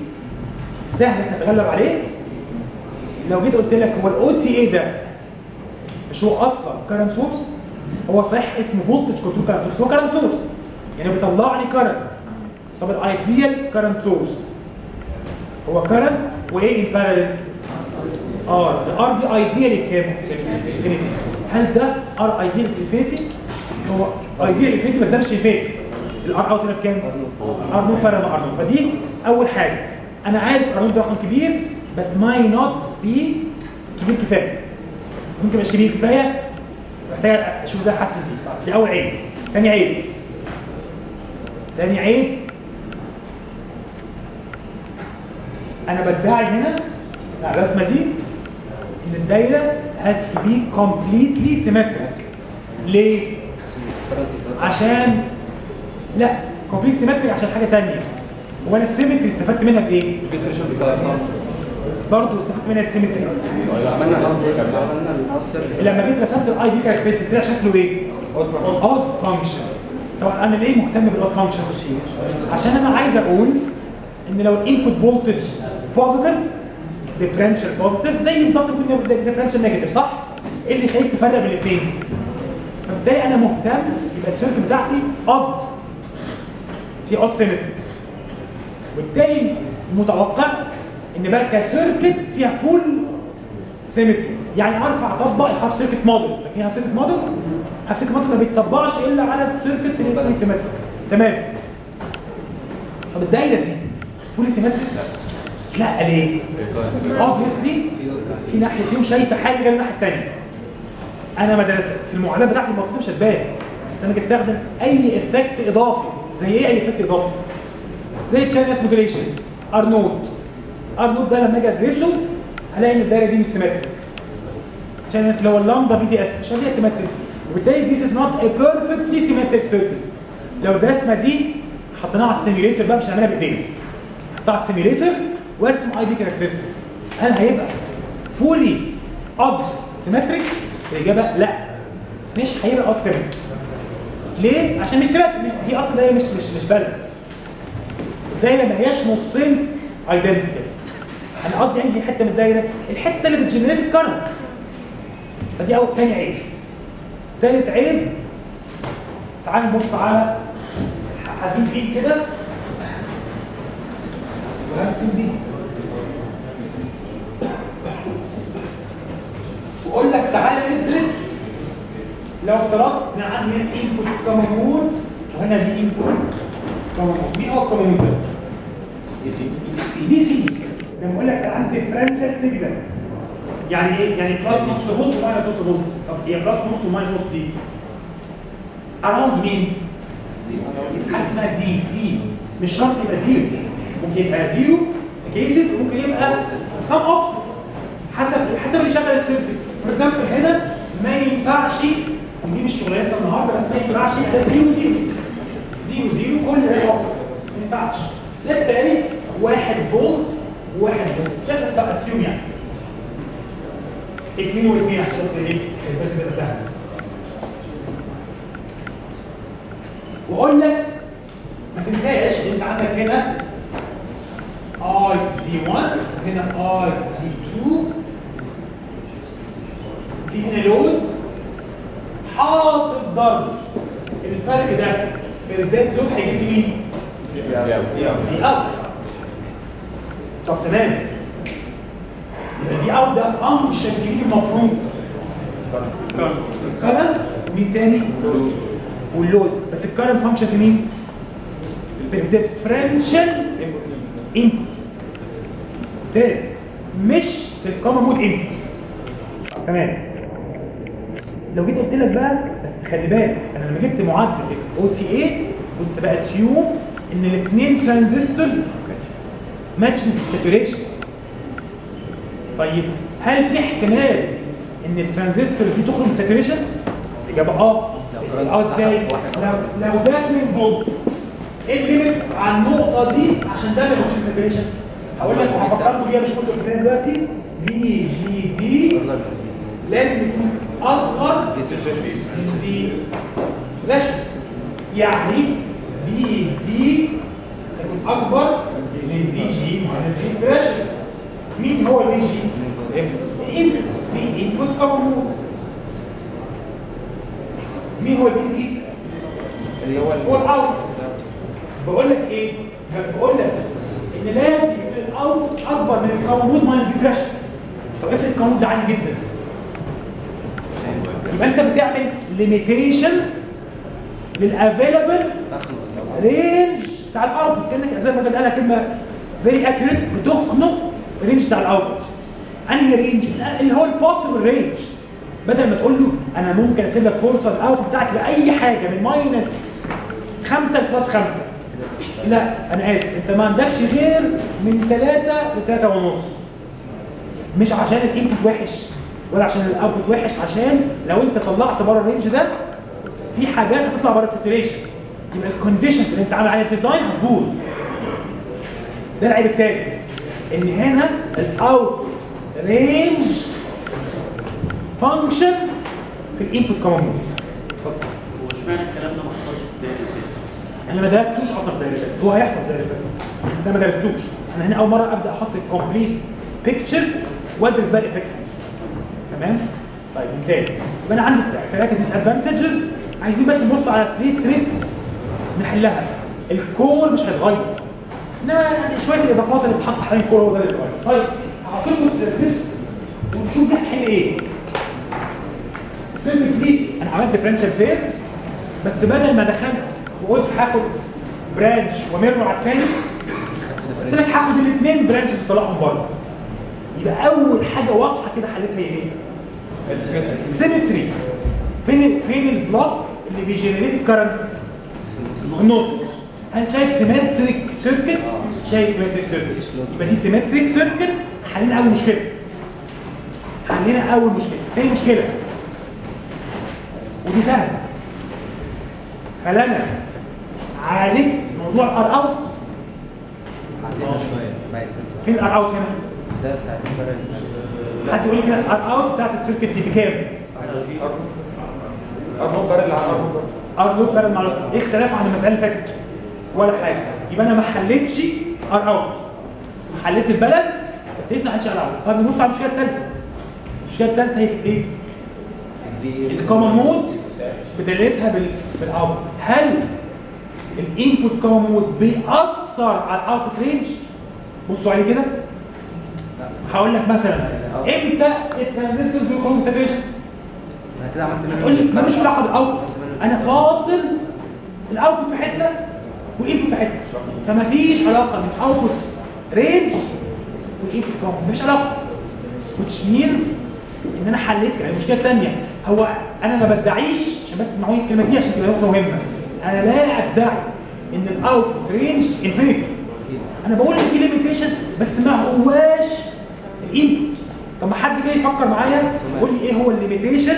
سهل احنا نتغلب عليه. لو جيت قلت لك هو الاو تي اي ده مش هو اصلا كارنت سورس؟ هو صحيح اسمه فولتج كنترول كارنت سورس، هو كارنت سورس يعني بيطلع لي كارنت. طب الايديال كارنت سورس هو كارنت وايه ان باراليل؟ ار. الار دي ايديال بكام؟ انفينيتي. هل ده ار ايديال انفينيتي؟ هو ايديال انفينيتي بس ده مش انفينيتي. الار اوت هنا بكام؟ ار نو باراليل ار نو. فدي اول حاجه. انا عارف ار نو ده رقم كبير بس ماي نوت بي كبير كفايه. ممكن مش كبير كفايه، محتاج اشوف ازاي احسن فيه. دي اول عيب. ثاني عيب انا بدعي هنا على الرسمه دي ان الدايره has to be completely symmetric. ليه؟ عشان لا completely symmetric عشان حاجه ثانيه. هو انا السيمتري استفدت منها بايه؟ برضه استفدت منها السيمتري. لما جيت رسمت الاي دي كاركترستيك ده شكله ايه؟ اود فانكشن. طبعا انا ليه مهتم بالاود فانكشن؟ عشان انا عايز اقول ان لو الانبوت فولتج بوزيتيف ديفرنشال بوزيتيف زي بالظبط ديفرنشال نيجاتيف، صح؟ ايه اللي يخليك تفرق بين الاثنين؟ فبالتالي انا مهتم يبقى السيركت بتاعتي اود، في اود سيمتري. وبالتالي متوقع ان بقى كسيركت فيها فول سيمتري. يعني ارفع اطبق الهاف سيركت موديل، لكن هاف سيركت موديل ما بيتطبقش الا على السيركت في الفول سيمتري. تمام. طب الدايره دي فول سيمتري؟ لا ليه؟ اوبفيسلي في ناحيتين شايفه حاجه غير الناحيه الثانيه. انا ما درست في المعادله بتاعتي البسيطه مش هتبان، بس انا استخدم اي افكت اضافي. زي ايه اي افكت اضافي؟ زي تشانل موديليشن، ار نوت ده لما اجي ادرسه هلاقي ان الدايره دي مش سيمتريك. عشان لو اللامدا في دي اس مش هي سيمتريك، وبالتالي this is not a perfectly symmetric circuit. لو الرسمه دي حطيناها على السيميوليتر بقى مش هنعملها بايدينا. احطها على السيميوليتر وارسم اي دي كاركترستيك. هل هيبقى فولي اود سيمتريك؟ الاجابه لا، مش هيبقى اود سيمتريك. ليه؟ عشان مش سيمتريك، هي اصلا دايره مش بالانس. الدايره ما هياش نصين ايدنتيكال. انا قصدي يعني دي حته من الدايره، الحته اللي بتجنريت الكرنت. فدي اول. ثاني عيب. ثالث عيب، تعال نبص على هزوم ايد كده وهرسم دي واقول لك تعالى ندرس. لو افترضت ان عندي هنا انبوت كمود وهنا دي انبوت كمود، مين هو الكمود ده؟ دي سي. لما اقول لك عندي ديفرنشال سيجنال يعني ايه؟ يعني بلس نص فولت وماينس نص فولت. طب هي بلس نص وماينس نص دي اراوند مين؟ حاجه اسمها دي سي. مش شرط يبقى زيرو، ممكن يبقى زيرو كيسز وممكن يبقى سم اوف حسب اللي شغل السيركت. فور اكزامبل هنا ما ينفعش نجيب الشغلانه النهارده، بس ما ينفعش يبقى زيرو كل ده ما ينفعش. لسه سالي 1 فولت و1 فولت بس اسيوم يعني 2 و2 عشان بس ايه تبقى سهل. واقول لك ما تنساش انت عندك هنا اي دي 1 وهنا اي دي 2، في هنا لود حاصل ضرب. الفرق ده بالذات لود هيجيب مين؟ دي اوت. طب تمام، يبقى دي اوت ده فانكشن جديد المفروض كرنت ومين تاني؟ واللود. بس الكرنت فانكشن في مين؟ في الديفرنشال انبوت. ممتاز. مش في الكومن مود انبوت. تمام. لو جيت قلت لك بقى بس خلي بالك انا لما جبت معادله الاو تي اي كنت باسيوم ان الاثنين ترانزستورز ماتش في الساتوريشن. طيب هل في احتمال ان الترانزستورز دي تخرج من الساتوريشن؟ الاجابه ازاي؟ لو ده من فولت ايه الليميت على النقطه دي عشان ده ما يخش الساتوريشن؟ هقول لك هفكركم بيها مش كنت قلت لك دلوقتي في جي دي لازم يكون اصغر من دي فلاش، يعني في دي يكون اكبر من في جي ماينس جي فلاش. مين هو الفي جي؟ في انبوت كومن مود. مين هو الفي سي؟ اللي هو الاوت. بقول لك ايه؟ بقول لك ان لازم يكون الاوت اكبر من الكومن مود ماينس جي فلاش. طب افرض الكومن مود ده عالي جدا، يبقى انت بتعمل ليميتيشن للافيلابل رينج بتاع الاوتبوت. كانك زي ما قالها كلمه فيري اكيوريت، بتخنق الرينج بتاع الاوتبوت. انهي رينج؟ اللي هو البوسيبل رينج. بدل ما تقول له انا ممكن اسيب لك فرصه الاوتبوت بتاعك لاي حاجه من ماينس 5 لبلس 5، لا انا اسف، انت ما عندكش غير من 3 ل 3.5. مش عشان الانبوت وحش ولا عشان الاوتبوت وحش، عشان لو انت طلعت بره الرينج ده في حاجات هتطلع بره الساتوريشن، يبقى الكونديشنز اللي انت عامل عليها الديزاين هتبوظ. ده العيب الثالث، ان هنا الاوت رينج فانكشن في الانبوت كومن مود. اتفضل. هو اشمعنى الكلام ده ما حصلش في الدايره دي؟ انا ما درستوش اصلا في دايره، هو هيحصل في دايره بس انا ما درستوش. انا هنا اول مره ابدا احط الكومبليت بيكتشر وادرس بقى الايفكتس. تمام؟ طيب ممتاز. يبقى انا عندي 3 ديس ادفانتجز، عايزين بس نبص على 3 تريكس نحلها. الكور مش هيتغير، انما يعني شويه الاضافات اللي بتتحط حوالين الكور هو ده اللي بيتغير. طيب هحط لكم السيرفيس ونشوف دي هنحل ايه. السيرفيس دي انا عملت ديفرنشال بير، بس بدل ما دخلت وقلت هاخد برانش وميرور على الثاني، قلت لك هاخد الاثنين برانش وطلعهم بره. يبقى اول حاجه واضحه كده حلتها هي ايه؟ السيمتري. فين البلوك اللي بيجنريت الكرنت؟ النص. هل شايف سيمتريك سيركت؟ شايف سيمتريك سيركت. يبقى دي سيمتريك سيركت. حلينا اول مشكله. تاني مشكله ودي سهله. هل انا عالجت موضوع الار اوت؟ عندنا شويه بعد كده. فين الار اوت هنا؟ ده بتاع الفرق. حد يقول لي كده الار اوت بتاعت السيركت دي بكام؟ ارنولد بارل على ار لوب بارل مع لوب. ايه اختلاف عن المساله اللي فاتت؟ ولا حاجه. يبقى انا ما حلتش ار اوت، حليت البالانس بس لسه ما حلتش ار اوت. طب نبص على المشكله الثالثه. المشكله الثالثه هي كانت ايه؟ الكومن مود بدلتها بالاوت. هل الانبوت كومن مود بيأثر على الاوتبوت رينج؟ بصوا عليه كده. هقول لك مثلا امتى الترانزستورز بيخرجوا من ساتوريشن؟ انا كده عملت منه. تقول لي مالوش علاقه بالاوتبوت، انا فاصل الاوتبوت في حته والانبوت في حته، فما فيش علاقه بين الاوتبوت رينج والانبوت كومن، مفيش علاقه. which means ان انا حليت كده. المشكله الثانيه هو انا ما بدعيش، عشان بس تسمعوني الكلمه دي عشان تبقى نقطه مهمه، انا لا ادعي ان الاوتبوت رينج انفينيتي. انا بقول ان في ليميتيشن بس ما هواش الانبوت. طب ما حد جاي يفكر معايا يقول لي ايه هو الليميتيشن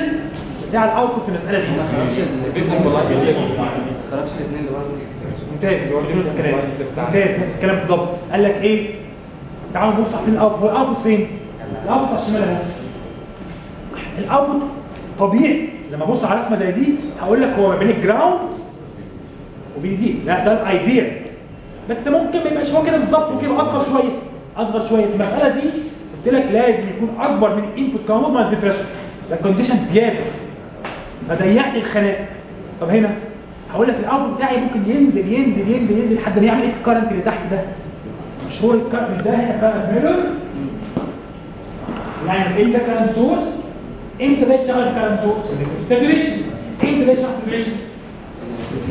بتاع الاوتبوت في المساله دي؟ خرجش الاثنين اللي ورا. ممتاز. هو نفس الكلام. ممتاز نفس الكلام بالظبط. قال لك ايه؟ تعالوا نبص على الاوتبوت. هو الاوتبوت فين؟ الاوتبوت على الشمال اهو. الاوتبوت طبيعي لما ابص على رسمه زي دي هقول لك هو ما بين الجراوند وبين دي. ده الايديال، بس ممكن ما يبقاش هو كده بالظبط، ممكن يبقى اصغر شويه. في المساله دي قلت لك لازم يكون اكبر من الانبوت كومن مود ماينس بيت ريشيو. ده كونديشن زياده فضيق لي الخناق. طب هنا هقول لك الاوتبوت بتاعي ممكن ينزل لحد ما يعمل ايه في الكرنت اللي تحت ده. مش هو الكرنت ده هنا كرنت ميرور، يعني ايه ده كرنت سورس امتى ده يشتغل الكرنت سورس؟ ساتوريشن. امتى ده يشتغل ساتوريشن؟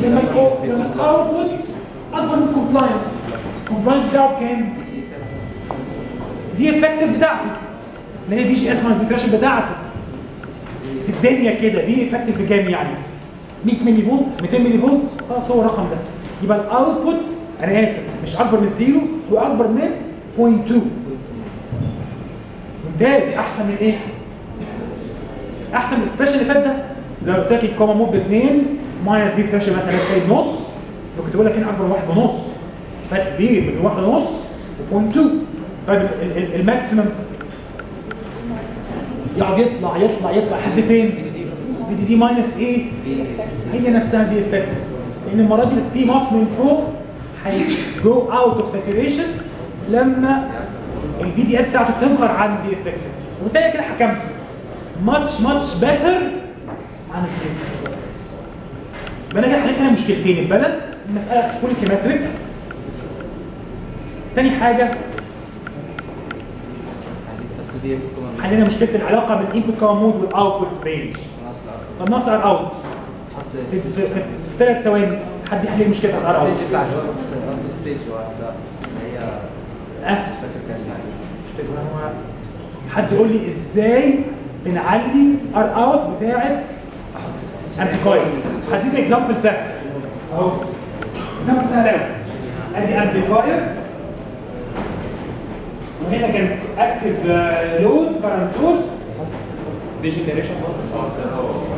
لما الاوتبوت اكبر من الكومبلاينس. الكومبلاينس بتاعه بكام؟ دي افكتيف بتاعته اللي هي بي جي اس ماينس بي بتاعته في الدنيا كده. دي افكتيف بكام يعني؟ 100 ملي فولت 200 ملي فولت، خلاص هو الرقم ده. يبقى الاوتبوت انا اسف مش اكبر من الزيرو، هو اكبر من 0.2. ممتاز. احسن من ايه؟ احسن من الاكسبريشن اللي فات ده. لو قلت لك الكوما مود ب 2 ماينس في بريشر مثلا تلاقي نص، لو كنت بقول لك هنا اكبر من 1.5، فرق كبير من 1.5 ل 0.2. طيب الماكسيمم يقعد يطلع يطلع يطلع لحد فين؟ في دي ماينس ايه؟ هي نفسها دي افكت. لان المره دي في مص من فوق هيجو اوت اوف ساتوريشن لما الفي دي اس بتاعته تصغر عن دي افكت، وبالتالي كده حكمت ماتش بيتر عن الفيزيك. يبقى انا حليت هنا مشكلتين: البالانس، المساله فولي سيمتريك. تاني حاجه حلينا مشكله العلاقه بين الانبوت كوما مود والاوتبوت رينج. طب نص ار اوت في 3 ثواني. حد يحل المشكله الار اوت؟ الستيج بتاع ستيج واحده هي حد يقول لي ازاي بنعلي ار اوت بتاعت امبليفاير؟ هديك اكزامبل سهل اهو. اكزامبل سهل قوي. ادي امبليفاير وهنا كان اكتف لود كارنت سورس ديجنريشن.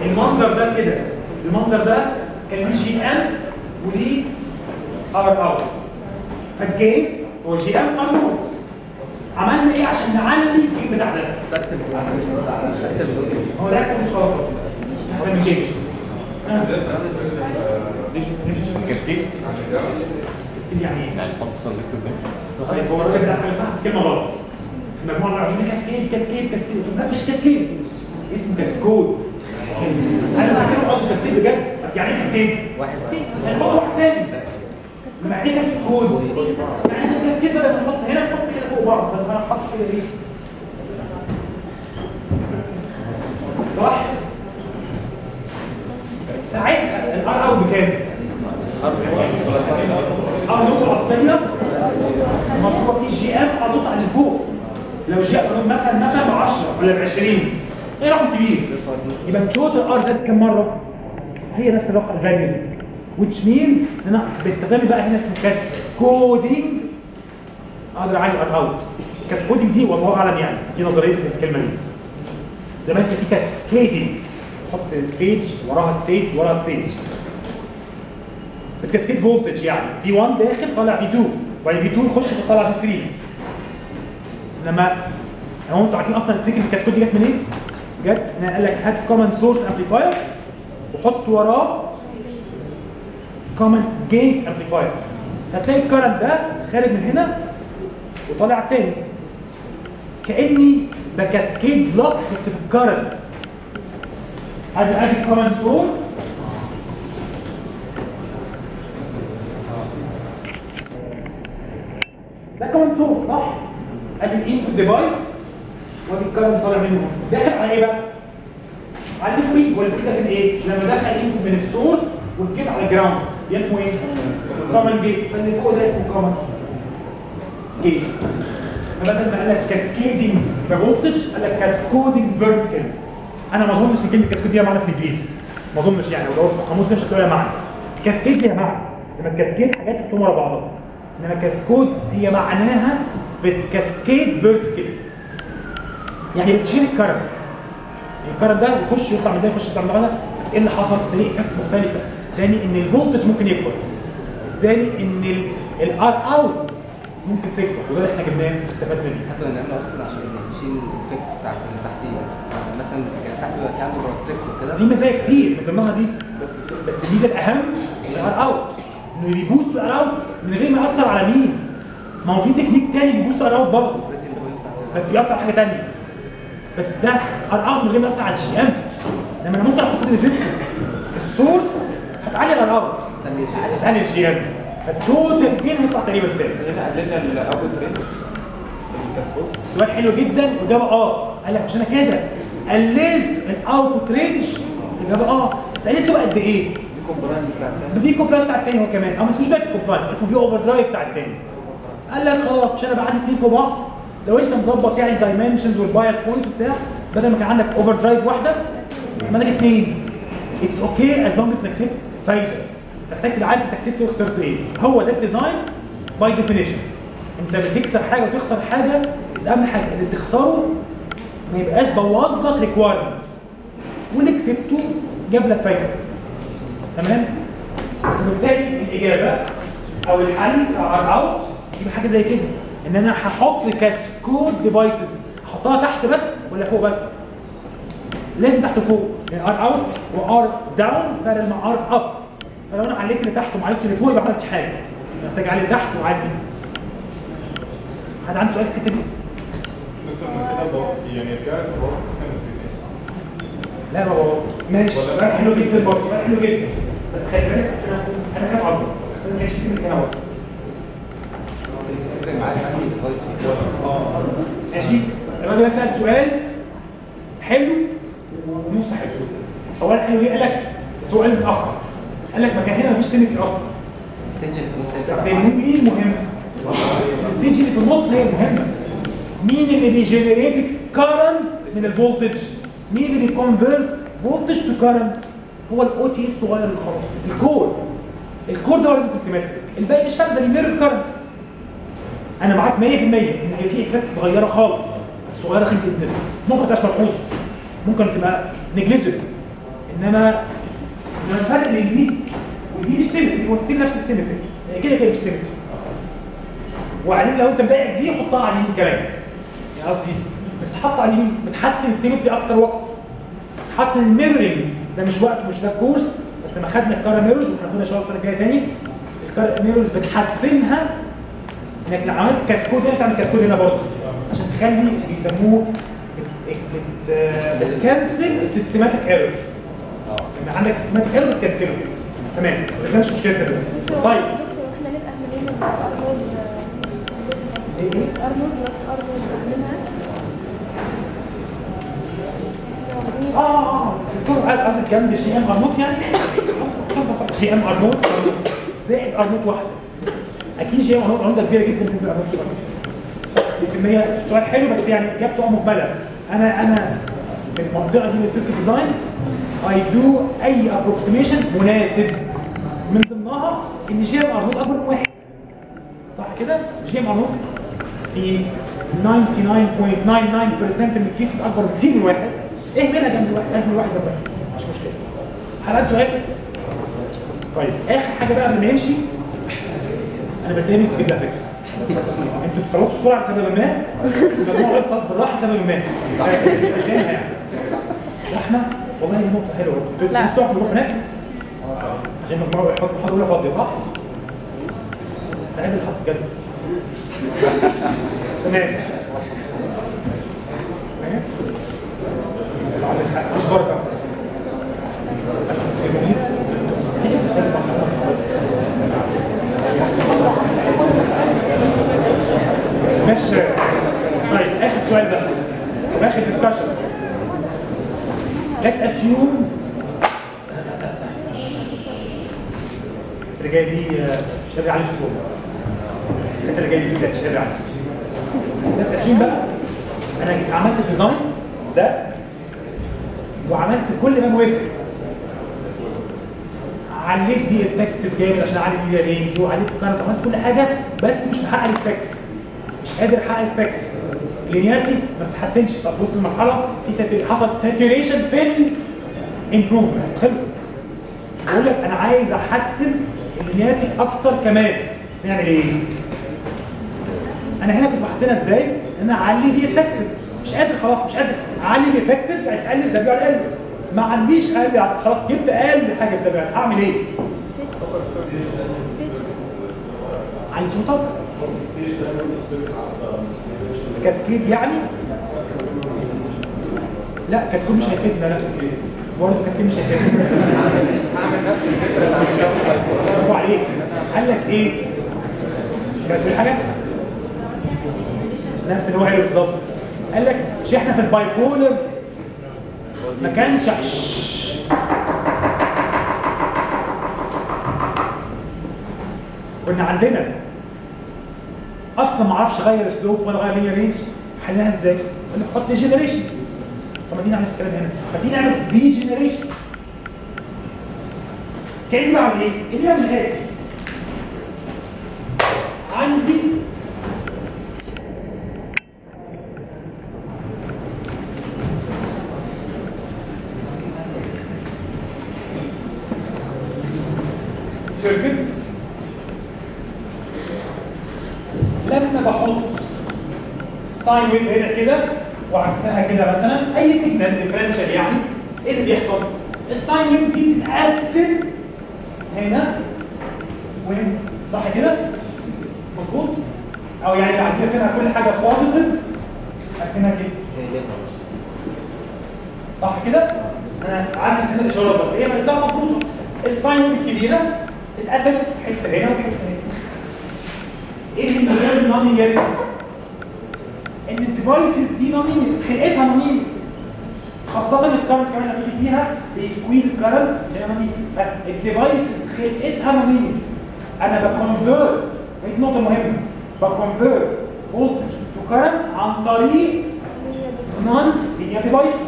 المنظر ده كده. المنظر ده كان ليه جي ام وليه ار اوت. فالجيم هو جي ام ار اوت. عملنا ايه عشان نعلي الجيم بتاع ده؟ هو ده كان خلاص احسن من كده. كاسكيد. كاسكيد يعني ايه؟ يعني حط ترانزستور ده. طيب هو الراجل ده صح بس كلمه غلط. المجموعه اللي عاملين كاسكيد كاسكيد كاسكيد، لا مش كاسكيد، اسمه كاسكود. انا فاكره قصده كاسكيد بجد. يعني ايه كاسكيد؟ واحد هو واحد تاني. يعني ايه كاسكود؟ يعني الكاسكيد بدل ما نحط هنا نحط كده فوق بعض، بدل ما نحط كده ايه؟ صح؟ ساعتها الار اوت بكام؟ النقطه الاصليه مطلوبه في جي ام النقطه اللي فوق. لو جي ام مثلا ب 10 ولا ب 20 ايه رقم كبير، يبقى التوتال ار زاد كم مره؟ هي نفس الرقم الفاليو دي. which means ان انا بستخدم بقى هنا اسمه كاسكودينج. اقدر اعلي ار اوت. كاسكودينج دي والله اعلم يعني دي نظريه الكلمه دي. زمان كان في كاسكيدنج، حط ستيج وراها ستيج وراها ستيج. بتكاسكيد فولتج يعني في 1 داخل طالع في 2، وبعدين في 2 يخش طالع في 3. انما هو انتوا عارفين اصلا فكره الكاسكود دي جت منين؟ جت ان قال لك هات كومن سورس امبليفاير وحط وراه كومن جيت امبليفاير، هتلاقي الكرنت ده خارج من هنا وطالع تاني. كاني بكاسكيد بلوكس بس في الكرنت. ادي كومن سورس ده كومن سورس صح؟ ادي الانبوت ديفايس وادي الكرنت طالع منه. داخل على ايه بقى؟ على الفري. والفري ده كان ايه؟ لما دخل انبوت من السورس والجيت على الجراوند اسمه ايه؟ كومن جيت. فاللي فوق ده اسمه كومن جيت. فبدل ما قال لك كاسكيدنج بفولتج قال لك كاسكودنج فيرتيكال. انا ما اظنش ان كلمه كاسكود ليها معنى في الانجليزي، ما اظنش يعني، ولو في القاموس مش هتلاقي لها معنى. كاسكيد ليها معنى، لما الكاسكيد حاجات تحطهم ورا بعضها. انما كاسكود هي معناها بتكاسكيد فيرتيكال، يعني بتشيل الكرنت. الكرنت ده يخش يطلع من ده يخش يطلع من ده، بس ايه اللي حصل؟ تاني افكت مختلفه. تاني ان الفولتج ممكن يكبر، تاني ان الار اوت ممكن تكبر، وده اللي احنا جبناه استفدنا بيه. احنا كنا بنعمله اصلا عشان نشيل الافكت بتاعت اللي تحتيه. يعني مثلا كان تحت دلوقتي عنده بروستكس وكده. دي مزايا كتير من ضمنها دي، بس الميزه الاهم الار اوت، انه بيبوست الار اوت من غير ما ياثر على مين؟ ما هو في تكنيك تاني بيبوست الار اوت برضه بس بيأثر على حاجه ثانيه. بس ده ار اوت من غير ما ياثر على الجي ام. لما انا ممكن احط ريزيستنس السورس هتعلي الار اوت، هتعلي الجي ام، فالتوتال جين هيطلع تقريبا ثابت. قللنا الاوت رينج الكاسكود. سؤال حلو جدا واجابه قال لك عشان كده قللت الاوتبوت رينج الاجابه بس قللته قد ايه؟ الكومبوننت بتاع التاني. في كومبلاينس بتاع التاني هو كمان او ما اسموش بقى في كومبلاينس اسمه في اوفر درايف بتاع التاني. قال لك خلاص مش انا بعت اثنين في بعض لو انت مظبط يعني الدايمنشنز والبايس بوينت بتاع بدل ما كان عندك اوفر درايف واحده عندك اثنين اتس اوكي از لونج از انك كسبت فايده. انت محتاج تبقى عارف انت كسبت وخسرت ايه. هو ده الديزاين باي ديفينيشن. انت بتكسب حاجه وتخسر حاجه بس اهم حاجه اللي تخسره ما يبقاش بوظ لك ريكوايرمنت واللي كسبته جاب لك فايده. تمام؟ وبالتالي الاجابه او الحل ار اوت يبقى حاجه زي كده ان انا هحط كاسكود ديفايسز احطها تحت بس ولا فوق بس؟ لازم تحت وفوق يعني ار اوت وار داون بدل ما ار اب. فلو انا عليت اللي تحت وما عليتش اللي فوق يبقى ما عملتش حاجه. محتاج اعلي تحت واعلي. حد عنده سؤال في الحته دي؟ دكتور من كده يعني رجعت بوظ السيمتري لا هو ماشي بس حلو جدا برضه حلو جدا بس خلي بالك انا فاهم قصدك بس انا ما كانش سيبك هنا برضه. بس معاك عندي ديفايس ماشي الراجل ده سأل سؤال حلو ونص حلو. هو الحلو ليه؟ قال لك سؤال متاخر قال لك ما كان هنا مفيش سيمتري اصلا الستيج اللي في النص بس مين المهم؟ الستيج اللي في النص هي المهمه. مين اللي بيجنريت كارنت من الفولتج؟ مين اللي بيكونفيرت فولتج تو كارنت؟ هو الاو تي الصغير اللي خلاص الكور. الكور ده هو لازم يكون سيمتريك. الباقي مش فارق ده بيمر كارنت. انا معاك 100% ان هي في افكت صغيره خالص بس صغيره خالص جدا ممكن ما تبقاش ملحوظه ممكن تبقى نيجليجبل انما الفرق بين دي ودي مش سيمتري هو ستيل نفس السيمتري هي كده كده مش سيمتري. وبعدين لو انت مضايقك دي حطها على اليمين كمان يعني قصدي بس تحط على اليمين بتحسن السيمتري اكتر وقت تحسن الميرورنج ده مش وقت مش ده كورس بس لما خدنا الكارا ميرورز وهناخدها ان شاء الله السنه الجايه تاني الكارا ميرورز بتحسنها انك لو عملت كاسكود هنا تعمل كاسكود هنا برضه عشان تخلي بيسموه بتكنسل السيستماتيك ايرور. لما عندك سيستماتيك ايرور بتكنسله. تمام ده مش مشكلتنا دلوقتي. طيب احنا نبقى عاملين الارنولد ارنولد بلس ارنولد عاملينها الدكتور قال قصدك جنب جي ام ارنولد يعني جي ام ارنولد زائد ارنولد واحده. اكيد جي ام ارنولد كبيره جدا بالنسبه لارنولد. الكميه سؤال حلو بس يعني اجابته مقبله. انا في المنطقه دي من السيركت ديزاين اي دو اي ابروكسيميشن مناسب من ضمنها ان جي ام ارنولد اكبر من واحد. صح كده؟ جي ام ارنولد في 99.99% من الكيسز اكبر بكتير من واحد. ايه منها جنب الواحد؟ اهمل الواحد جنب واحد مش مشكله. حلقات سؤال؟ طيب اخر حاجه بقى قبل ما نمشي انا بتهمك جدا فكره. انتوا بتخلصوا بسرعه لسبب ما المجموعه بتخلص بالراحه لسبب ما. يعني زحمه والله دي نقطه حلوه. انتوا عايزين تروحوا نروح هناك عشان المجموعه يحطوا محاضره فاضيه صح؟ تعالوا نحط جد. تمام. مش بركه. مش طيب اخر سؤال بقى اخر ديسكشن. let's assume اللي جاي دي مش هرجع عليه فوق الحته اللي جاي دي بالذات مش هرجع عليه. let's assume بقى انا عملت الديزاين ده وعملت كل ما مواسم عليت فيه افكتيف جامد عشان اعلي بيه رينج وعليت الكارت عملت كل حاجه بس مش محقق السبيكس مش قادر احقق السبيكس. اللينيارتي ما بتتحسنش. طب وصل لمرحله في حصل ساتوريشن في الامبروفمنت خلصت. بقول لك انا عايز احسن اللينيارتي اكتر كمان. نعمل ايه؟ انا هنا كنت بحسنها ازاي؟ ان انا اعلي بيه افكتيف مش قادر خلاص مش قادر اعلي بيه افكتيف يعني تقلل دبليو على ال ما عنديش اقل خلاص جبت اقل حاجه دبليو هعمل ايه؟ علي صوتك كاسكيد يعني؟ لا كاسكيد مش هيفيدنا لا برضه كاسكيد مش هيفيدنا. هعمل نفس الفكره برافو عليك. قال لك ايه؟ كانت تقول حاجه؟ نفس اللي هو قاله بالظبط. قال لك مش احنا في الباي بولر ما كانش كنا عندنا اصلا ما اعرفش اغير سلوب ولا اغير لينير رينج، حلها ازاي؟ قلنا نحط ديجنريشن. طب ما تيجي نعمل نفس الكلام هنا، ما تيجي نعمل ديجنريشن. كاني بعمل ايه؟ كاني بعمل الاتي، عندي سيركت لما بحط ساين ويف هنا كده وعكسها كده مثلا اي سيجنال ديفرنشال يعني ايه اللي بيحصل؟ الساين ويف دي بتتقسم هنا وهنا صح كده؟ مظبوط؟ او يعني لو عايزين نقسمها كل حاجه بوزيتيف اقسمها كده صح كده؟ انا عندي سنه اشارات بس هي ملزمه مظبوطه. الساين ويف الكبيره اتقسمت حته هنا وحته هنا. ايه اللي بيعمل نون لينياريتي؟ ان الديفايسز دي نون لينير، خلقتها نون لينير. خاصة الكارنت كمان لما بيجي فيها بيسكويز الكارنت هي نون لينير. فالديفايسز خلقتها نون لينير. انا بكونفيرت، دي نقطة مهمة، بكونفيرت فولتج تو كارنت عن طريق نون لينير ديفايسز.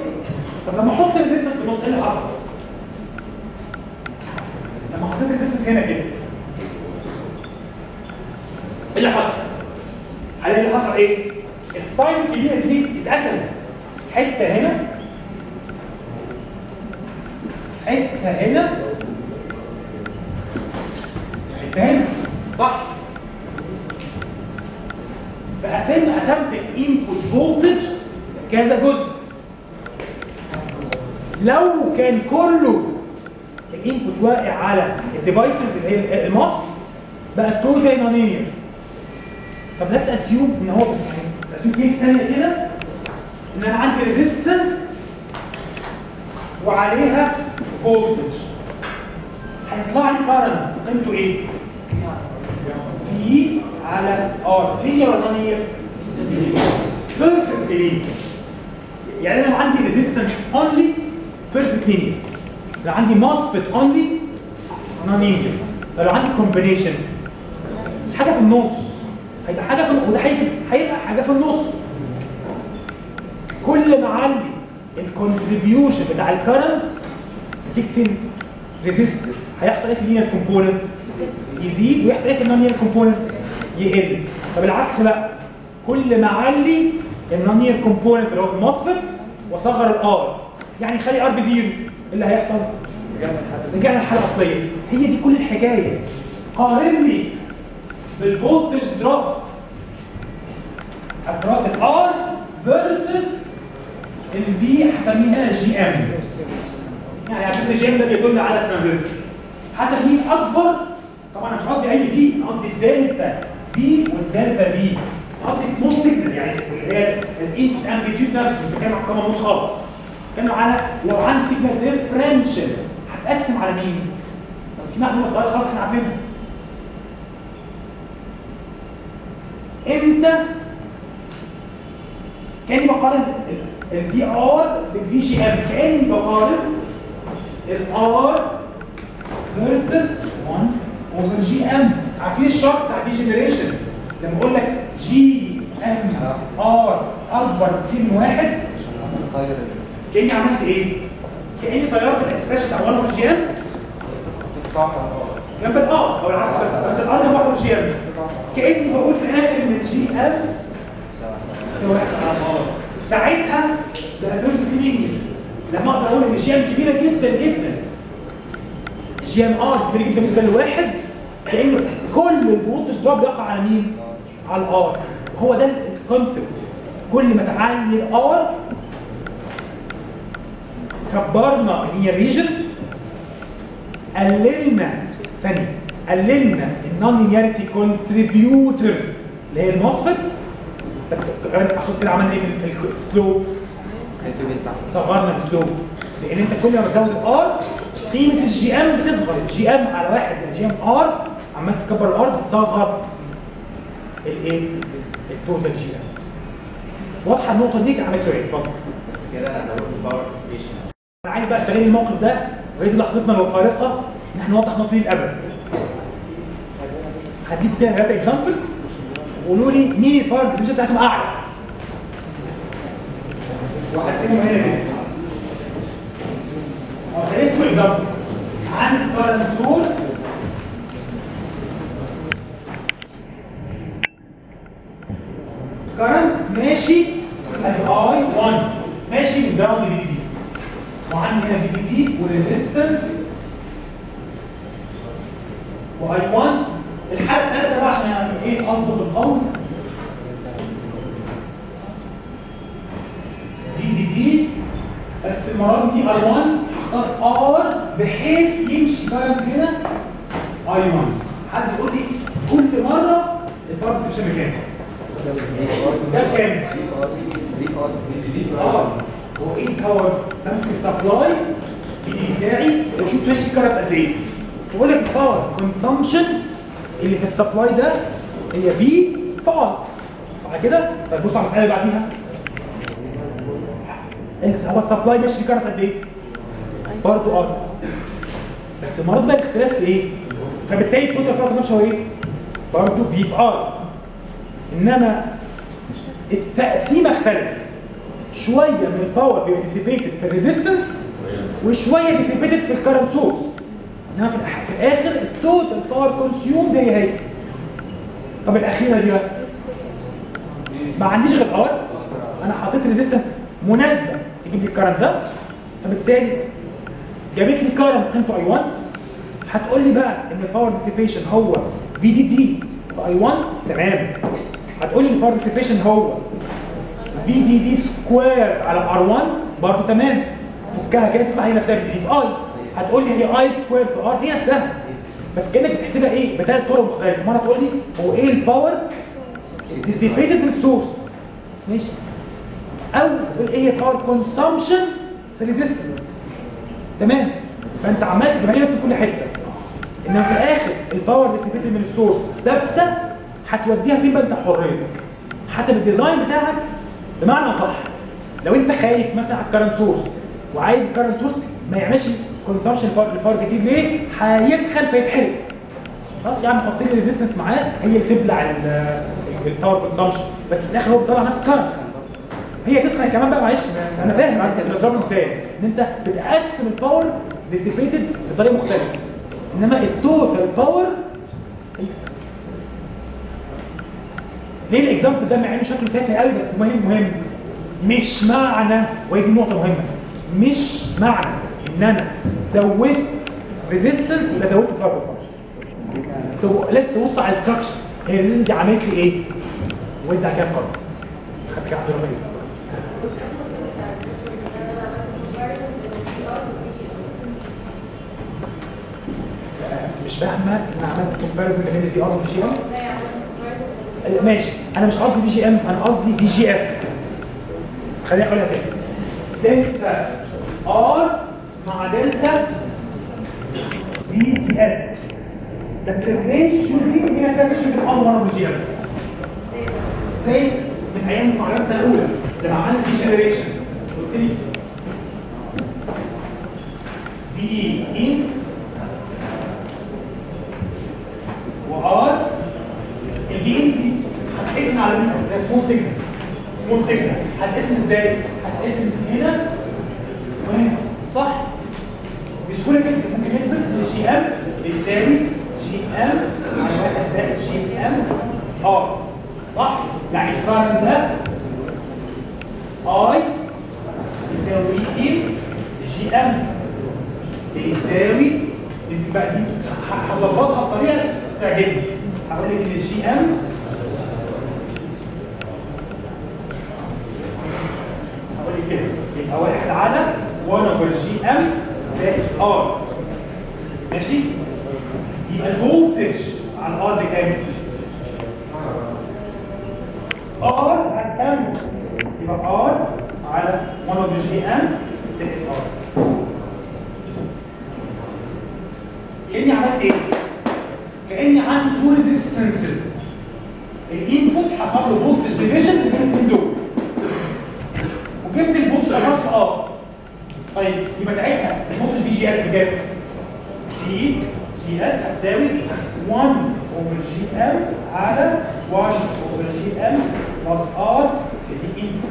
طب لما احط ريزيستنس في النص ايه اللي حصل؟ لما حطيت ريزيستنس هنا كده ايه اللي حصل؟ على اللي حصل ايه؟ الساين الكبيره دي اتقسمت حته هنا حته هنا حته هنا صح؟ قسمت الانبوت فولتج كذا جزء. لو كان كله الانبوت واقع على الديفايسز اللي هي المص بقى توتال نون لينير. طب ليتس اسيوم ان هو اسيوم كيس ثانيه كده ان انا عندي ريزيستنس وعليها فولتج، هيطلع لي كارنت قيمته ايه؟ في على ار. لينير ولا نون لينير؟ بيرفكت لينير. يعني انا عندي ريزيستنس اونلي بيرفكت لينير، لو عندي ماسفيت اونلي نون لينير. طب لو عندي كومبينيشن حاجه في النص هيبقى حاجه في وده هيبقى حاجه في النص. كل ما اعلي الكونتريبيوشن بتاع الكرنت تكتب ريزيستور، هيحصل ايه في اللينير كومبوننت؟ يزيد. ويحصل ايه في النون لينير كومبوننت؟ يقل. طب العكس بقى، كل ما اعلي النون لينير كومبوننت اللي هو في الماسفيت واصغر الار، يعني خلي ار بزيرو، ايه اللي هيحصل؟ رجعنا للحاله الاصليه. هي دي كل الحكايه. قارن لي بالفولتج دروب اكروس الار فيرسس الفي، هسميها جي ام. يعني عشان الجي ام ده بيدل على ترانزستور، حسب مين اكبر. طبعا انا مش قصدي اي في، انا قصدي الدلتا في والدلتا في، قصدي سمول سيجنال يعني اللي هي الانبوت امبليتيود نفسه، مش بتكلم على كمان خالص. بتكلم على لو عندي سيجنال ديفرنشال هتقسم على مين؟ طب في معلومه صغيره خلاص احنا عارفينها. امتى كاني بقارن الفي ار بالفي جي ام؟ كاني بقارن الار فيرسس 1 اوفر جي ام. عارفين الشرط بتاع دي جنريشن لما اقول لك جي ام ار اكبر كتير من واحد، كاني عملت ايه؟ كاني طيرت الاكسبريشن بتاع 1 اوفر جي ام جنب الار، او العكس بس الار جنب 1 اوفر جي ام. كاني بقول في الاخر ان الجي ام سواء ساعتها بقى بيرفكت لينير. لما اقدر اقول ان الجي ام كبيره جدا جدا، الجي ام ار كبيره جدا بالنسبه لواحد، كان كل الفولتج دروب بيقع على مين؟ على الار. هو ده الكونسبت. كل ما تعلي الار كبرنا اللينير ريجن، قللنا النون لينياريتي كونتريبيوترز اللي هي الموسفيتس. بس اقصد كده عملنا ايه في السلوب؟ صغرنا السلوب، لان انت كل ما بتزود الار قيمه الجي ام بتصغر. الجي ام على واحد زي جي ام ار، عمال تكبر الار بتصغر الايه؟ التوتال جي ام. واضحه النقطه دي؟ عملت سؤال اتفضل. بس كده انا زودت الباور اكسبريشن عايز بقى استغل الموقف ده، وهي دي لحظتنا الفارقه ان احنا نوضح نقطه الابد. هديكم كده 3 اكزامبلز وقولوا لي مين الباور ديفيجن بتاعتهم اعلى. وهقسمهم هنا كده. هوريك 2 اكزامبلز. عندي كارنت سورس كارنت ماشي اي 1 ماشي من جراوند في دي، وعندي هنا في دي وريزيستنس واي 1. الحاله الثالثه بقى عشان يعني ايه اظبط الامر دي بس المره دي ار 1 هختار ار بحيث يمشي كارنت هنا اي 1. حد يقول لي كل مره الباور ديفيجن بكام؟ ده بكام؟ هو ايه الباور؟ بمسك السبلاي بتاعي واشوف ماشي الكهرباء قد ايه. بقول لك الباور كونسامشن اللي في السبلاي ده هي في ار، صح كده؟ طيب بص على الحاله اللي بعديها. هو السبلاي ماشي في كهرباء قد ايه؟ برضه ار. بس المره دي بقى الاختلاف في ايه؟ فبالتالي التوتال باور كونسامشن هو ايه؟ برضه في ار. انما التقسيمه اختلفت. شويه من الباور بيبقى ديسيبيتد في الريزيستنس وشويه ديسيبيتد في الكرنت سورس. انما في الاخر التوتال باور كونسيوم دي هي. طب الاخيره دي بقى ما عنديش غير ار، انا حطيت ريزيستنس مناسبه تجيب لي الكرنت ده، فبالتالي جابت لي كرنت قيمته اي 1. هتقول لي بقى ان الباور ديسيبيشن هو في دي تي في اي 1، تمام. هتقول لي الباور ديسيبيشن هو في دي دي سكوير على ار 1، برضه تمام. فكها كده تطلع هي نفسها في دي في اي. هتقول لي هي اي سكوير في ار، هي نفسها بس كانك بتحسبها ايه بثلاث طرق مختلفه. مره تقول لي هو ايه الباور ديسيبيتد من السورس، ماشي، او تقول ايه هي الباور كونسامشن في ريزيستنس، تمام. فانت عمال تجيبها لي بس في كل حته، انما في الاخر الباور ديسيبيتد من السورس ثابته. هتوديها فين بقى؟ انت حريه حسب الديزاين بتاعك. بمعنى صح، لو انت خايف مثلا على الكرنت سورس وعايز الكرنت سورس ما يعملش كونسامشن باور كتير، ليه؟ هيسخن فيتحرق. خلاص يا عم حط لي ريزيستنس معاه هي اللي تبلع الباور كونسامشن، بس في الاخر هو بيطلع نفس الكرنت. هي تسخن كمان بقى، معلش انا فاهم، عايز بس اضرب مثال ان انت بتقسم الباور ديسيبيتد بطريقه مختلفه، انما التوتال باور ليه الاكزامبل ده مع انه شكله تافه قوي بس مهم. مش معنى، وهي دي نقطه مهمه، مش معنى ان انا زودت ريزيستنس يبقى زودت باور كونسامشن. لازم تبص على الستراكشر، هي الريزيستنس دي عملت لي ايه؟ وزع كام قرار؟ خد كام عبد مش فاهمه ان عملت كومباريزون بين الدي ار والجي ام. ماشي، انا مش قصدي في جي ام، انا قصدي في جي اس. خليني اقولها تاني، دلتا ار مع دلتا في جي اس، بس الريشيو دي هي نفسها ريشيو الار 1 والجي ام. ازاي؟ من ايام المعادلات السنه الاولى لما عملنا في جنريشن قلت لي في ان وار. الفي ان دي هتقسم على مين؟ ده سمول سيجنال. هتقسم ازاي؟ هتقسم هنا وهنا، صح؟ بسهوله جدا ممكن نثبت ان جي ام بيساوي جي ام على 1 زائد جي ام ار، صح؟ يعني الكارنت ده اي يساوي ان جي ام بيساوي بقى دي هظبطها بطريقه تعجبني. هقول لك ان الجي ام هقول لك كده يبقى واحد على 1 اوفر جي ام زائد ار، ماشي؟ يبقى الفولتج على الار بكام؟ ار هتكمل يبقى ار على 1 اوفر جي ام زائد ار. كأني عملت ايه؟ كأني عندي تو ريزيستنسز، الانبوت حصل له فولتج ديفيجن بين الاثنين دول، وجبت الفولتج اكروس ار. طيب طيب يبقى ساعتها نقطه البي جي اس بكام؟ بي جي اس هتساوي 1 اوفر جي ام على 1 اوفر جي ام بلس ار دي ان.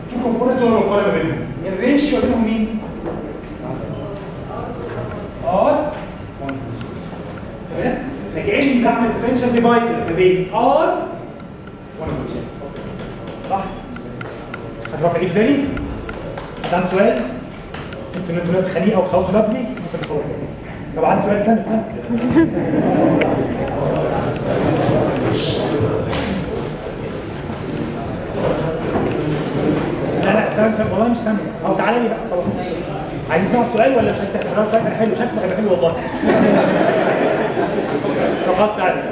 في كومبوننت ولا مقارنه بينهم؟ الريشيو بينهم مين؟ ار 1 تمام؟ ده كاني بعمل بوتنشال ديفايدر ما بين ار 1 صح؟ هترفع ايد تاني؟ هتعمل سؤال؟ سبت ان انتوا ناس خنيقه وتخلصوا مبني ممكن تفوق. طب عندي سؤال استنى لا استنى والله مش سامع. طب تعالى لي بقى خلاص. عايزين نسمع السؤال ولا مش عايزين؟ السؤال هيبقى حلو شكله هيبقى حلو والله. طب خلاص تعالى.